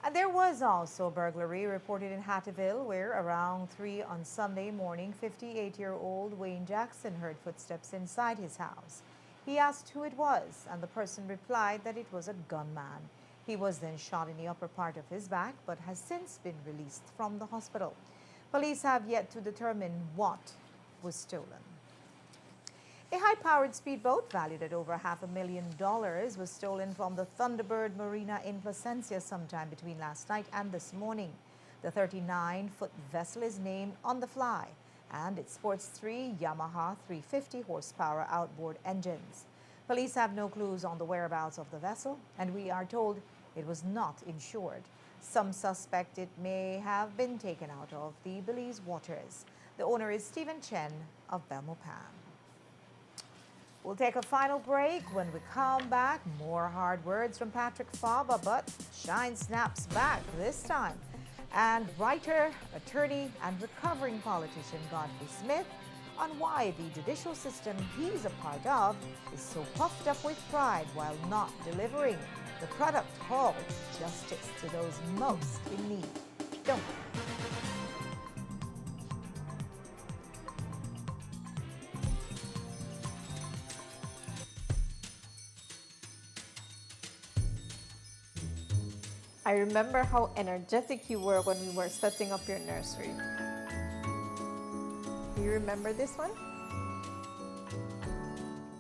And there was also burglary reported in Hattieville, where around 3 on Sunday morning, 58-year-old Wayne Jackson heard footsteps inside his house. He asked who it was, and the person replied that it was a gunman. He was then shot in the upper part of his back, but has since been released from the hospital. Police have yet to determine what was stolen. A high-powered speedboat valued at over $500,000 was stolen from the Thunderbird Marina in Placencia sometime between last night and this morning. The 39-foot vessel is named On the Fly, and it sports 3 Yamaha 350 horsepower outboard engines. Police have no clues on the whereabouts of the vessel, and we are told it was not insured. Some suspect it may have been taken out of the Belize waters. The owner is Stephen Chen of Belmopan. We'll take a final break. When we come back, more hard words from Patrick Fava, but Shine snaps back this time. and writer, attorney, and recovering politician Godfrey Smith on why the judicial system he's a part of is so puffed up with pride while not delivering the product called justice to those most in need. Don't go.
I remember how energetic you were when we were setting up your nursery. Do you remember this one?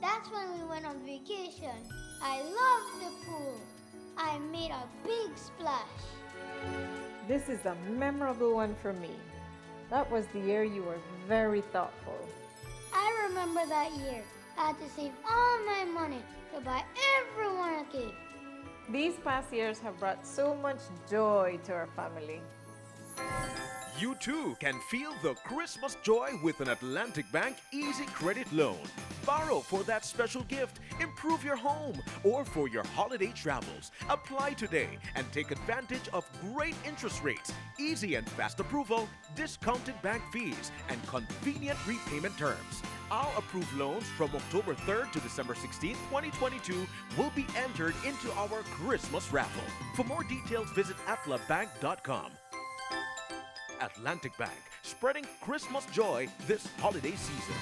That's when we went on vacation. I loved the pool. I made a big splash.
This is a memorable one for me. That was the year you were very thoughtful.
I remember that year. I had to save all my money to buy everyone a cake.
These past years have brought so much joy to our family.
You too can feel the Christmas joy with an Atlantic Bank Easy Credit Loan. Borrow for that special gift, improve your home, or for your holiday travels. Apply today and take advantage of great interest rates, easy and fast approval, discounted bank fees, and convenient repayment terms. Our approved loans from October 3rd to December 16th, 2022 will be entered into our Christmas raffle. For more details, visit atlabank.com. Atlantic Bank, spreading Christmas joy this holiday season.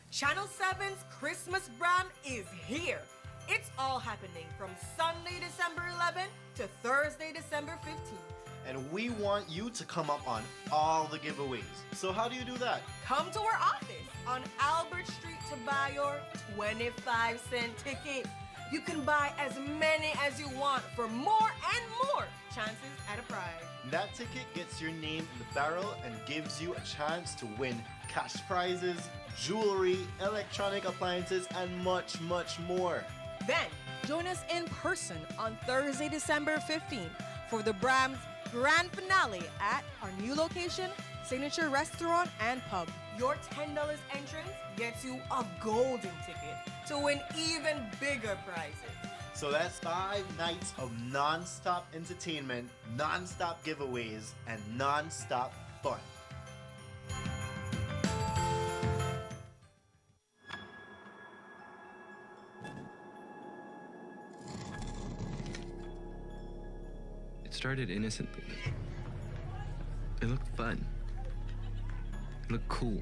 Channel 7's Christmas Bram is here. It's all happening from Sunday, December 11th to Thursday, December 15th.
And we want you to come up on all the giveaways. So how do you do that?
Come to our office on Albert Street to buy your 25-cent ticket. You can buy as many as you want for more and more chances at a prize.
That ticket gets your name in the barrel and gives you a chance to win cash prizes, jewelry, electronic appliances, and much, much more.
Then, join us in person on Thursday, December 15th for the Brams Grand Finale at our new location, Signature Restaurant and Pub. Your $10 entrance gets you a golden ticket to win even bigger prizes.
So that's 5 nights of non-stop entertainment, non-stop giveaways, and non-stop fun.
It started innocently. It looked fun. It looked cool.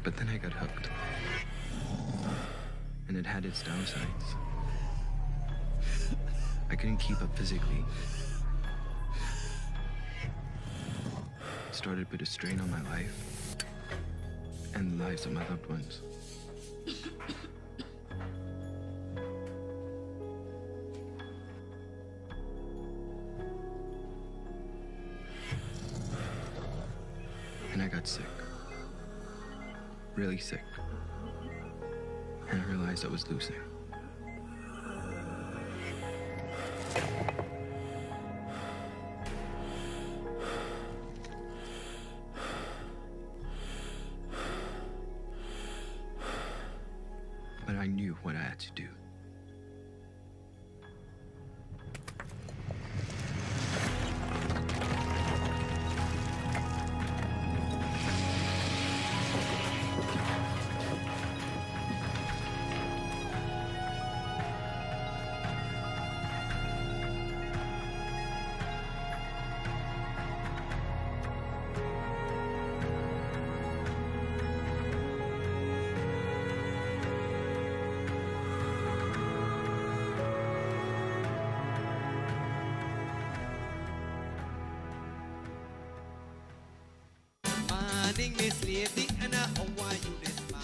But then I got hooked. And it had its downsides. I couldn't keep up physically. It started to put a strain on my life and the lives of my loved ones. And I got sick. Really sick. And I realized I was losing. But I knew what I had to do.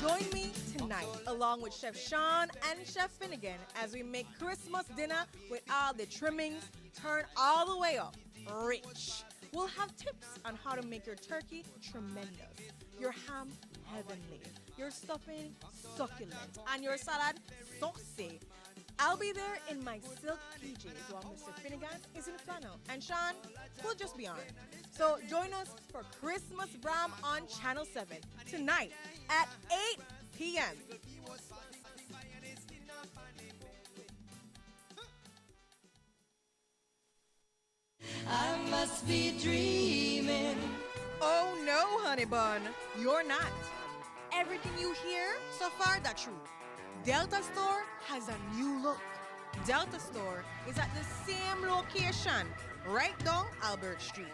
Join me tonight along with Chef Sean and Chef Finnegan as we make Christmas dinner with all the trimmings turned all the way up rich. We'll have tips on how to make your turkey tremendous, your ham heavenly, your stuffing succulent, and your salad saucy. I'll be there in my silk PJs while Mr. Finnegan is in flannel, and Sean will just be on. So join us for Christmas Bram on Channel 7 tonight at 8 p.m. I must be dreaming. Oh no, honey bun, you're not. Everything you hear so far, that's true. Delta Store has a new look. Delta Store is at the same location, right down Albert Street.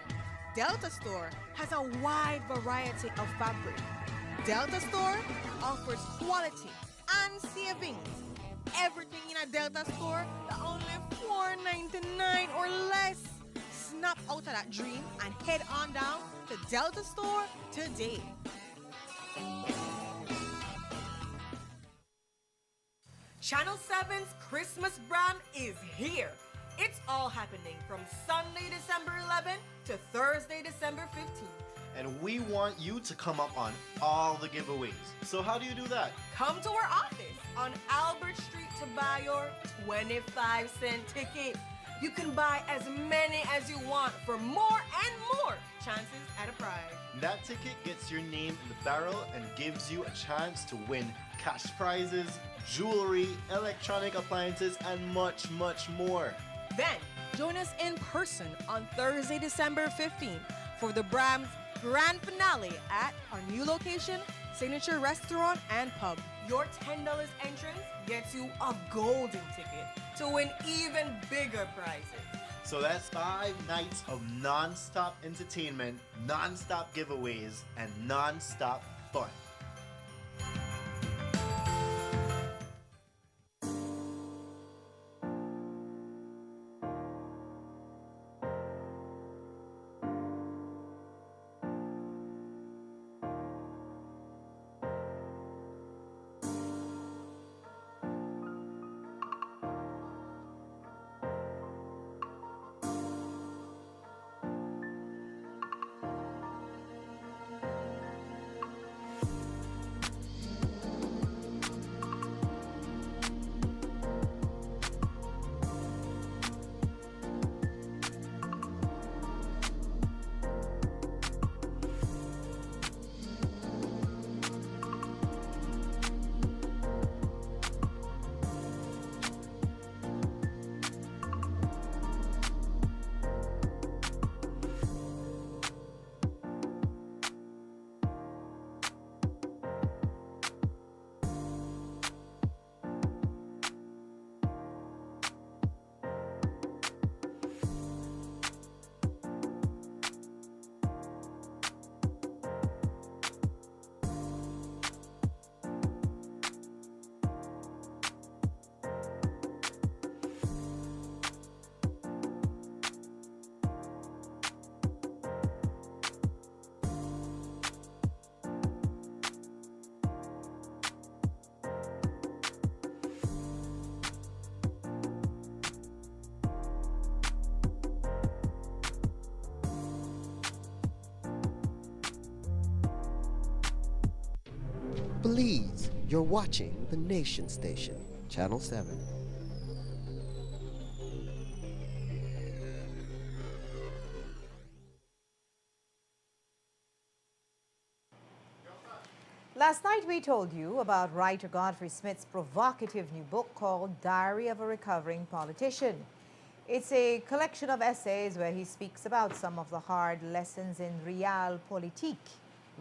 Delta Store has a wide variety of fabric. Delta Store offers quality and savings. Everything in a Delta Store is only $4.99 or less. Snap out of that dream and head on down to Delta Store today. Channel 7's Christmas brand is here. It's all happening from Sunday, December 11th to Thursday, December 15th.
And we want you to come up on all the giveaways. So how do you do that?
Come to our office on Albert Street to buy your 25-cent ticket. You can buy as many as you want for more and more chances at a prize.
That ticket gets your name in the barrel and gives you a chance to win cash prizes, jewelry, electronic appliances, and much, much more.
Then, join us in person on Thursday, December 15th for the Brahms Grand Finale at our new location, Signature Restaurant and Pub. Your $10 entrance gets you a golden ticket to win even bigger prizes.
So that's 5 nights of non-stop entertainment, non-stop giveaways, and non-stop fun.
Please, you're watching the Nation Station, Channel 7.
Last night we told you about writer Godfrey Smith's provocative new book called Diary of a Recovering Politician. It's a collection of essays where he speaks about some of the hard lessons in realpolitik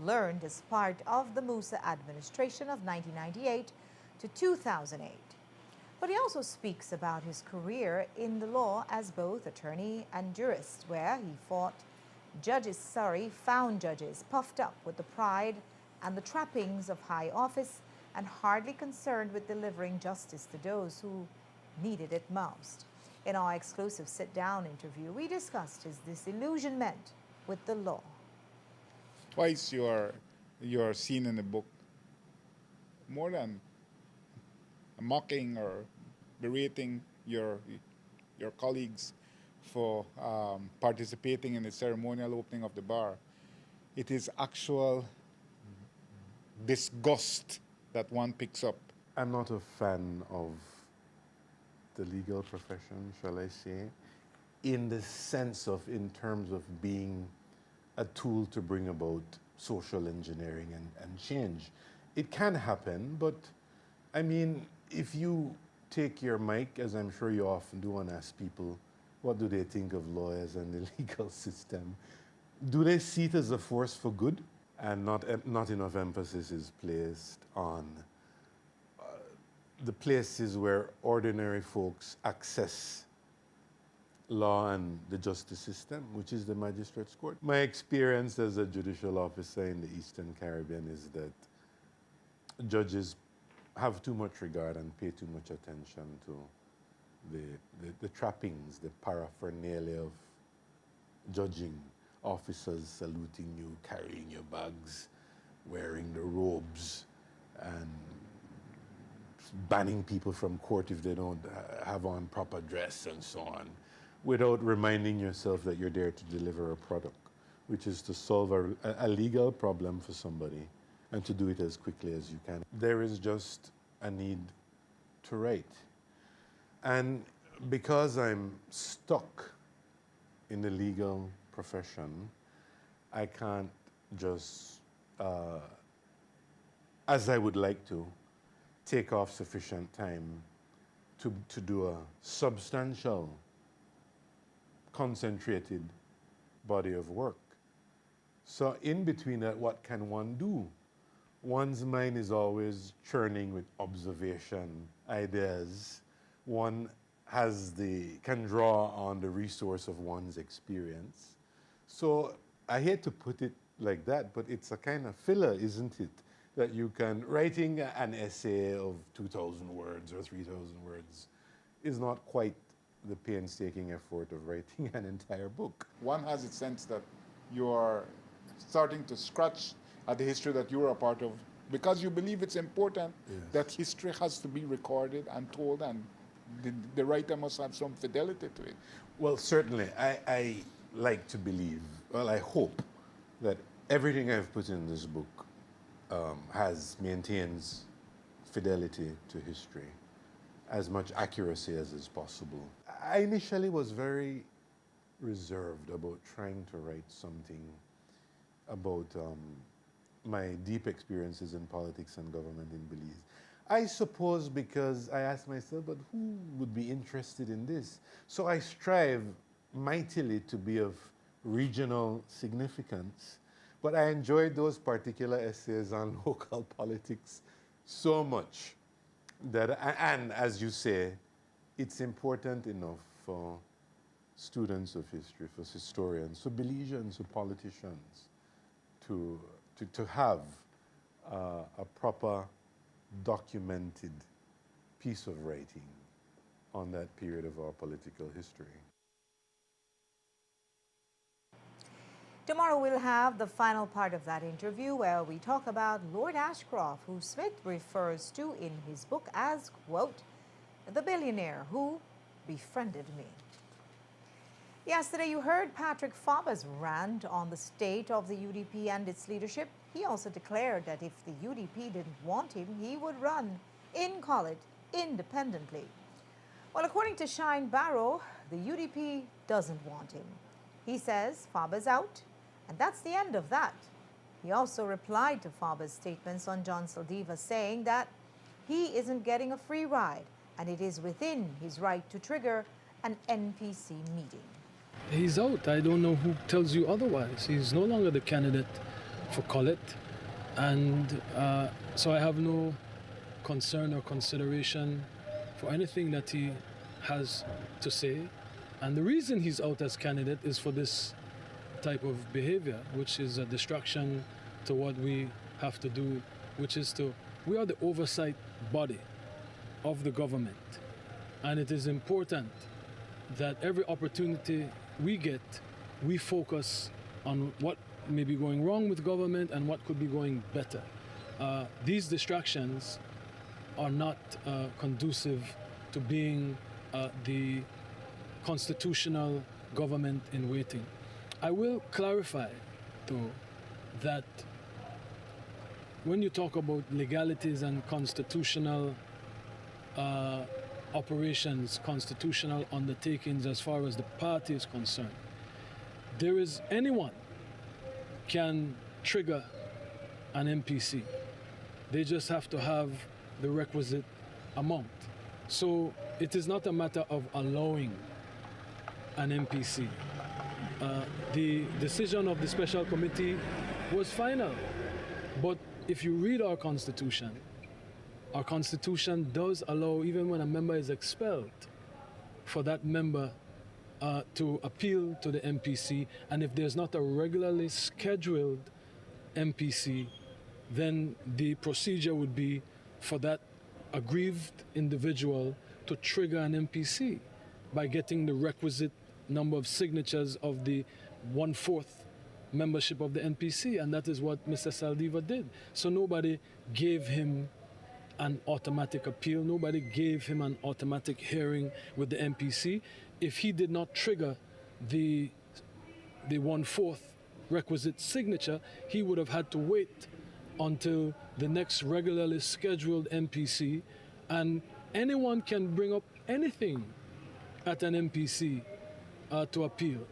learned as part of the Musa administration of 1998 to 2008. But he also speaks about his career in the law as both attorney and jurist, where he found judges puffed up with the pride and the trappings of high office and hardly concerned with delivering justice to those who needed it most. In our exclusive sit-down interview, we discussed his disillusionment with the law.
Twice you're seen in the book more than mocking or berating your colleagues for participating in the ceremonial opening of the bar. It is actual disgust that one picks up.
I'm not a fan of the legal profession, shall I say, in the sense of, in terms of being a tool to bring about social engineering and change. It can happen, but I mean, if you take your mic, as I'm sure you often do, and ask people What do they think of lawyers and the legal system? Do they see it as a force for good? And not enough emphasis is placed on the places where ordinary folks access law and the justice system, which is the magistrate's court. My experience as a judicial officer in the Eastern Caribbean is that judges have too much regard and pay too much attention to the trappings, the paraphernalia of judging. Officers saluting you, carrying your bags, wearing the robes, and banning people from court if they don't have on proper dress and so on, without reminding yourself that you're there to deliver a product, which is to solve a legal problem for somebody and to do it as quickly as you can. There is just a need to write. And because I'm stuck in the legal profession, I can't just, as I would like to, take off sufficient time to do a substantial, concentrated body of work. So in between that, what can one do? One's mind is always churning with observation, ideas. One can draw on the resource of one's experience. So I hate to put it like that, but it's a kind of filler, isn't it? That you can, writing an essay of 2,000 words or 3,000 words is not quite the painstaking effort of writing an entire book.
One has a sense that you are starting to scratch at the history that you are a part of because you believe it's important that history has to be recorded and told, and the writer must have some fidelity to it.
Well, certainly. I like to believe, well, I hope that everything I've put in this book maintains fidelity to history, as much accuracy as is possible. I initially was very reserved about trying to write something about my deep experiences in politics and government in Belize. I suppose because I asked myself, but who would be interested in this? So I strive mightily to be of regional significance, but I enjoyed those particular essays on local politics so much that, and as you say, it's important enough for students of history, for historians, for Belizeans, for politicians, to have a proper documented piece of writing on that period of our political history.
Tomorrow we'll have the final part of that interview where we talk about Lord Ashcroft, who Smith refers to in his book as, quote, the billionaire who befriended me. Yesterday you heard Patrick Faber's rant on the state of the UDP and its leadership. He also declared that if the UDP didn't want him, he would run in college independently. Well, according to Shine Barrow, the UDP doesn't want him. He says Faber's out, and that's the end of that. He also replied to Faber's statements on John Saldiva, saying that he isn't getting a free ride, and it is within his right to trigger an NPC meeting.
He's out. I don't know who tells you otherwise. He's no longer the candidate for Collett, and so I have no concern or consideration for anything that he has to say. And the reason he's out as candidate is for this type of behavior, which is a distraction to what we have to do, which is we are the oversight body of the government. And it is important that every opportunity we get, we focus on what may be going wrong with government and what could be going better. These distractions are not conducive to being the constitutional government in waiting. I will clarify, though, that when you talk about legalities and constitutional operations, constitutional undertakings as far as the party is concerned, anyone can trigger an NPC. They just have to have the requisite amount. So it is not a matter of allowing an MPC. The decision of the special committee was final. But if you read our constitution does allow, even when a member is expelled, for that member to appeal to the MPC, and if there's not a regularly scheduled MPC, then the procedure would be for that aggrieved individual to trigger an MPC by getting the requisite number of signatures of the 1/4 membership of the NPC, and that is what Mr. Saldivar did. So nobody gave him an automatic appeal, nobody gave him an automatic hearing with the NPC. If he did not trigger the 1/4 requisite signature, he would have had to wait until the next regularly scheduled MPC, and anyone can bring up anything at an MPC to appeal.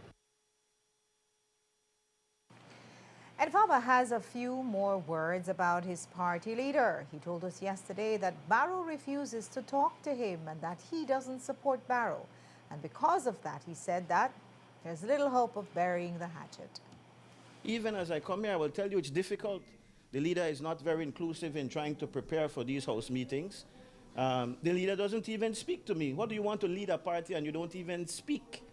And Faba has a few more words about his party leader. He told us yesterday that Barrow refuses to talk to him and that he doesn't support Barrow. And because of that, he said that there's little hope of burying the hatchet.
Even as I come here, I will tell you it's difficult. The leader is not very inclusive in trying to prepare for these House meetings. The leader doesn't even speak to me. What do you want to lead a party and you don't even speak?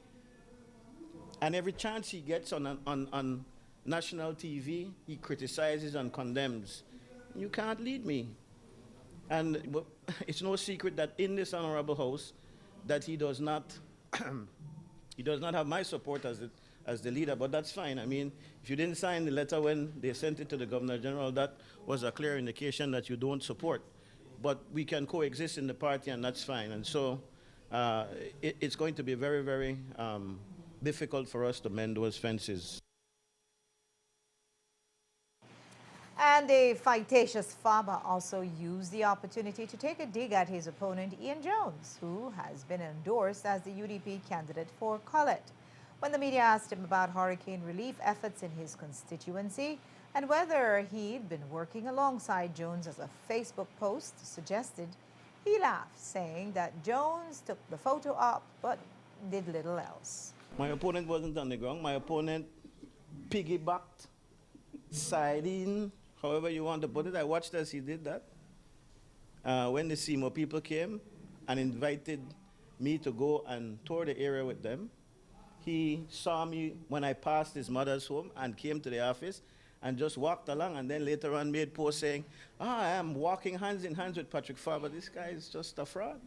And every chance he gets on national TV, he criticizes and condemns. You can't lead me. And it's no secret that in this honorable House, that he does not have my support as the leader, but that's fine. I mean, if you didn't sign the letter when they sent it to the Governor General, that was a clear indication that you don't support. But we can coexist in the party, and that's fine. And so it's going to be very, very difficult for us to mend those fences.
And a fictitious Faba also used the opportunity to take a dig at his opponent, Ian Jones, who has been endorsed as the UDP candidate for Colette. When the media asked him about hurricane relief efforts in his constituency and whether he'd been working alongside Jones, as a Facebook post suggested, he laughed, saying that Jones took the photo up but did little else.
My opponent wasn't on the ground. My opponent piggybacked, siding, however you want to put it. I watched as he did that. When the Seymour people came and invited me to go and tour the area with them, he saw me when I passed his mother's home and came to the office and just walked along, and then later on made posts saying, I am walking hands in hands with Patrick Faba. This guy is just a fraud.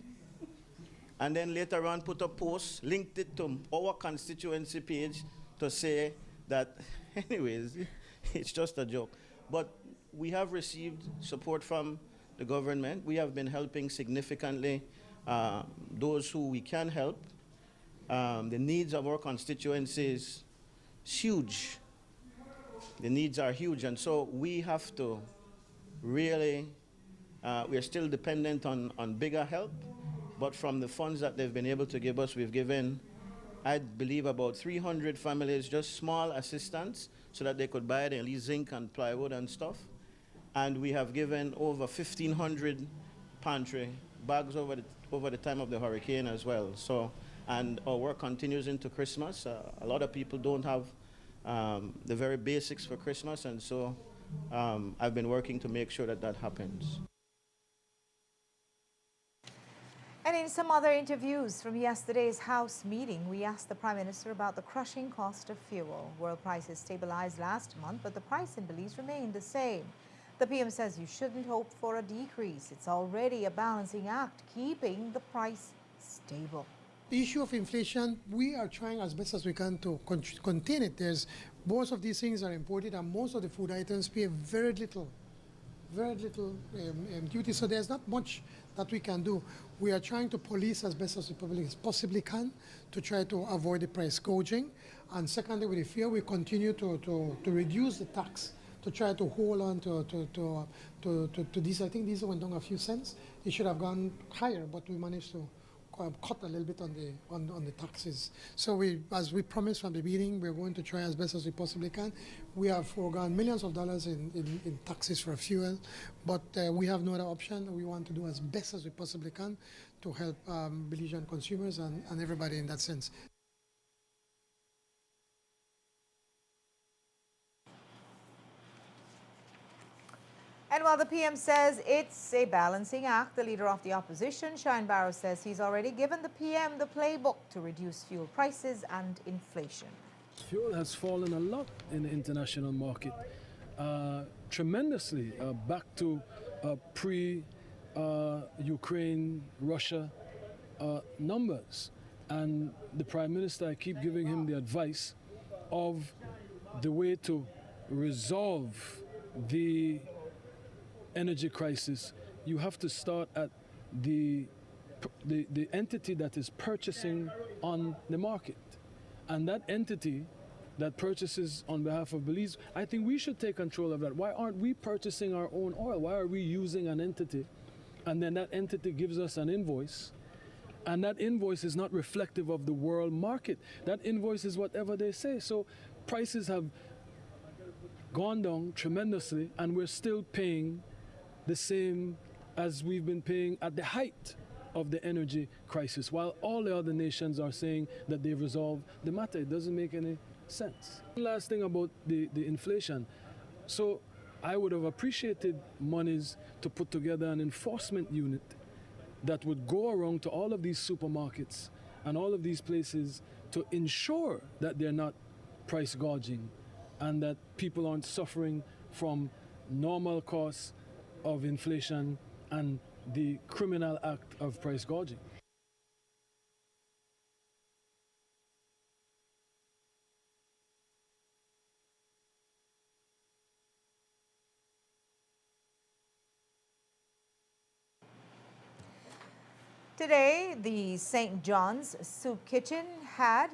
And then later on put a post, linked it to our constituency page to say that, anyways, it's just a joke. But we have received support from the government. We have been helping significantly those who we can help. The needs of our constituency is huge. The needs are huge, and so we have to really, we are still dependent on bigger help, but from the funds that they've been able to give us, we've given, I believe, about 300 families just small assistance so that they could buy at least zinc and plywood and stuff. And we have given over 1,500 pantry bags over the time of the hurricane as well. So, and our work continues into Christmas. A lot of people don't have the very basics for Christmas, and so I've been working to make sure that that happens.
And in some other interviews from yesterday's House meeting, we asked the Prime Minister about the crushing cost of fuel. World prices stabilized last month, but the price in Belize remained the same. The PM says you shouldn't hope for a decrease. It's already a balancing act, keeping the price stable.
The issue of inflation, we are trying as best as we can to contain it. Most of these things are imported, and most of the food items pay very little duty. So there's not much that we can do. We are trying to police as best as we possibly can to try to avoid the price gouging. And secondly, with the fear, we continue to reduce the tax to try to hold on to this. I think these went down a few cents. It should have gone higher, but we managed to cut a little bit on the taxes. So as we promised from the beginning, we're going to try as best as we possibly can. We have foregone millions of dollars in taxes for fuel, but we have no other option. We want to do as best as we possibly can to help Belizean consumers and everybody in that sense.
And while the PM says it's a balancing act, the leader of the opposition, Shine Barrow, says he's already given the PM the playbook to reduce fuel prices and inflation.
Fuel has fallen a lot in the international market, tremendously, back to pre-Ukraine, Russia numbers. And the Prime Minister, I keep giving him the advice of the way to resolve the energy crisis. You have to start at the entity that is purchasing on the market. And that entity that purchases on behalf of Belize, I think we should take control of that. Why aren't we purchasing our own oil? Why are we using an entity and then that entity gives us an invoice, and that invoice is not reflective of the world market? That invoice is whatever they say. So prices have gone down tremendously, and we're still paying the same as we've been paying at the height of the energy crisis, while all the other nations are saying that they've resolved the matter. It doesn't make any sense. Last thing about the inflation. So I would have appreciated monies to put together an enforcement unit that would go around to all of these supermarkets and all of these places to ensure that they're not price gouging and that people aren't suffering from normal costs of inflation and the criminal act of price gouging.
Today, the St. John's Soup Kitchen had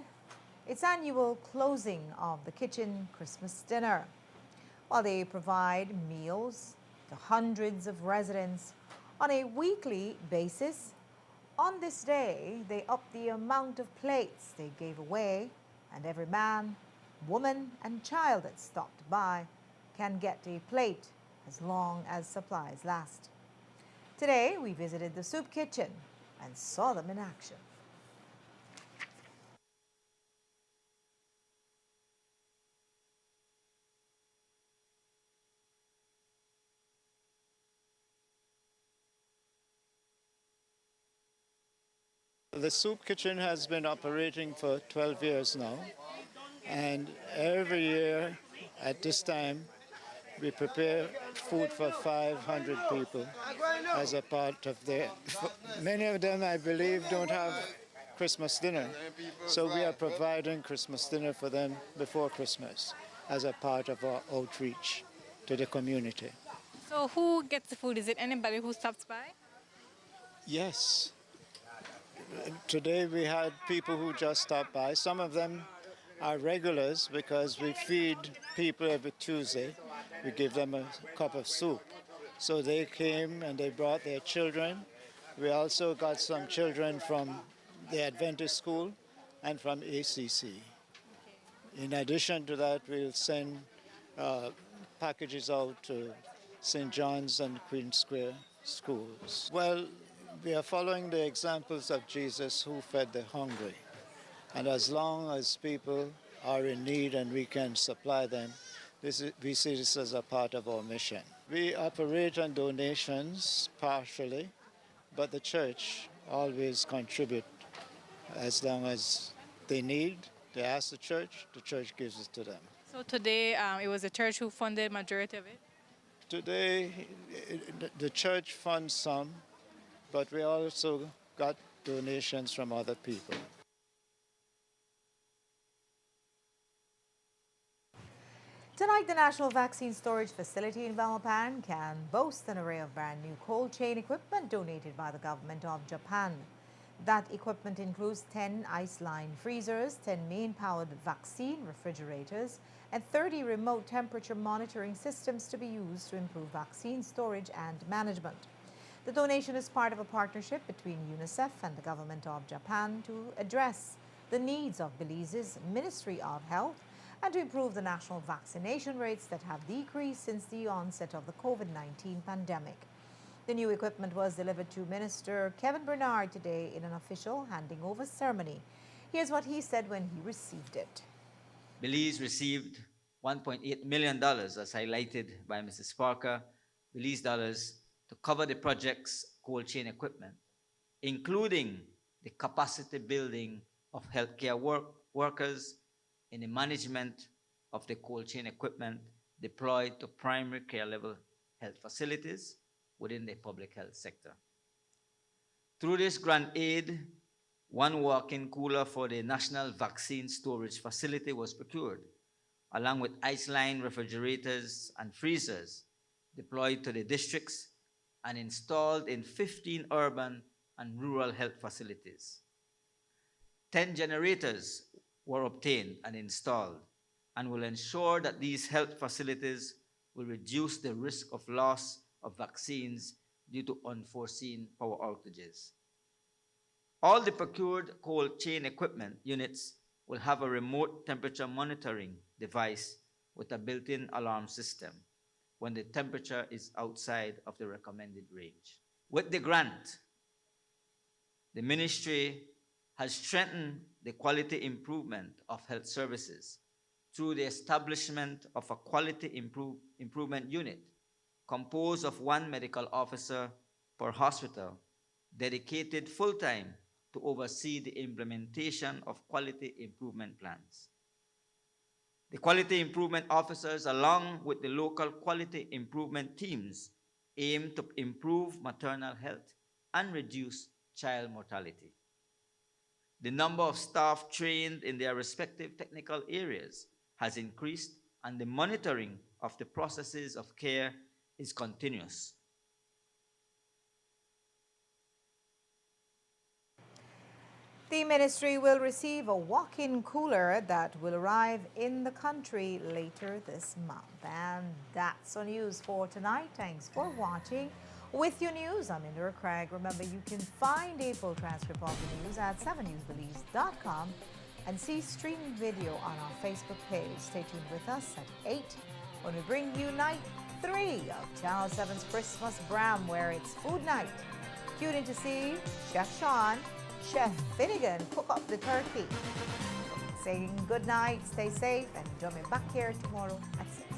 its annual closing of the kitchen Christmas dinner. While they provide meals to hundreds of residents on a weekly basis, on this day, they upped the amount of plates they gave away, and every man, woman, and child that stopped by can get a plate as long as supplies last. Today, we visited the soup kitchen and saw them in action.
The soup kitchen has been operating for 12 years now, and every year at this time we prepare food for 500 people as a part of their... Many of them, I believe, don't have Christmas dinner, so we are providing Christmas dinner for them before Christmas as a part of our outreach to the community.
So who gets the food? Is it anybody who stops by?
Yes. Today we had people who just stopped by. Some of them are regulars because we feed people every Tuesday. We give them a cup of soup. So they came and they brought their children. We also got some children from the Adventist school and from ACC. In addition to that, we'll send packages out to St. John's and Queen Square schools. Well, we are following the examples of Jesus who fed the hungry. And as long as people are in need and we can supply them, we see this as a part of our mission. We operate on donations partially, but the church always contribute as long as they need. They ask the church gives it to them.
So today it was the church who funded majority of it?
Today the church funds some, but we also got donations from other people.
Tonight, the National Vaccine Storage Facility in Belmopan can boast an array of brand new cold chain equipment donated by the government of Japan. That equipment includes 10 ice-line freezers, 10 main-powered vaccine refrigerators, and 30 remote temperature monitoring systems to be used to improve vaccine storage and management. The donation is part of a partnership between UNICEF and the government of Japan to address the needs of Belize's Ministry of Health and to improve the national vaccination rates that have decreased since the onset of the COVID-19 pandemic. The new equipment was delivered to Minister Kevin Bernard today in an official handing over ceremony. Here's what he said when he received it.
Belize received $1.8 million, as highlighted by Mrs. Parker,
Belize dollars to cover the project's cold chain equipment, including the capacity building of healthcare workers in the management of the cold chain equipment deployed to primary care level health facilities within the public health sector. Through this grant aid, one walk-in cooler for the National Vaccine Storage Facility was procured, along with ice-line refrigerators and freezers deployed to the districts and installed in 15 urban and rural health facilities. 10 generators were obtained and installed and will ensure that these health facilities will reduce the risk of loss of vaccines due to unforeseen power outages. All the procured cold chain equipment units will have a remote temperature monitoring device with a built-in alarm system when the temperature is outside of the recommended range. With the grant, the ministry has strengthened the quality improvement of health services through the establishment of a quality improvement unit composed of 1 medical officer per hospital dedicated full-time to oversee the implementation of quality improvement plans. The quality improvement officers, along with the local quality improvement teams, aim to improve maternal health and reduce child mortality. The number of staff trained in their respective technical areas has increased, and the monitoring of the processes of care is continuous.
The ministry will receive a walk-in cooler that will arrive in the country later this month. And that's our news for tonight. Thanks for watching. With your news, I'm Indira Craig. Remember, you can find a full transcript of the news at 7newsbelize.com and see streaming video on our Facebook page. Stay tuned with us at 8 when we bring you night 3 of Channel 7's Christmas Bram, where it's food night. Tune in to see Chef Sean, Chef Finnegan cook up the turkey. Saying good night, stay safe, and join me back here tomorrow at 6.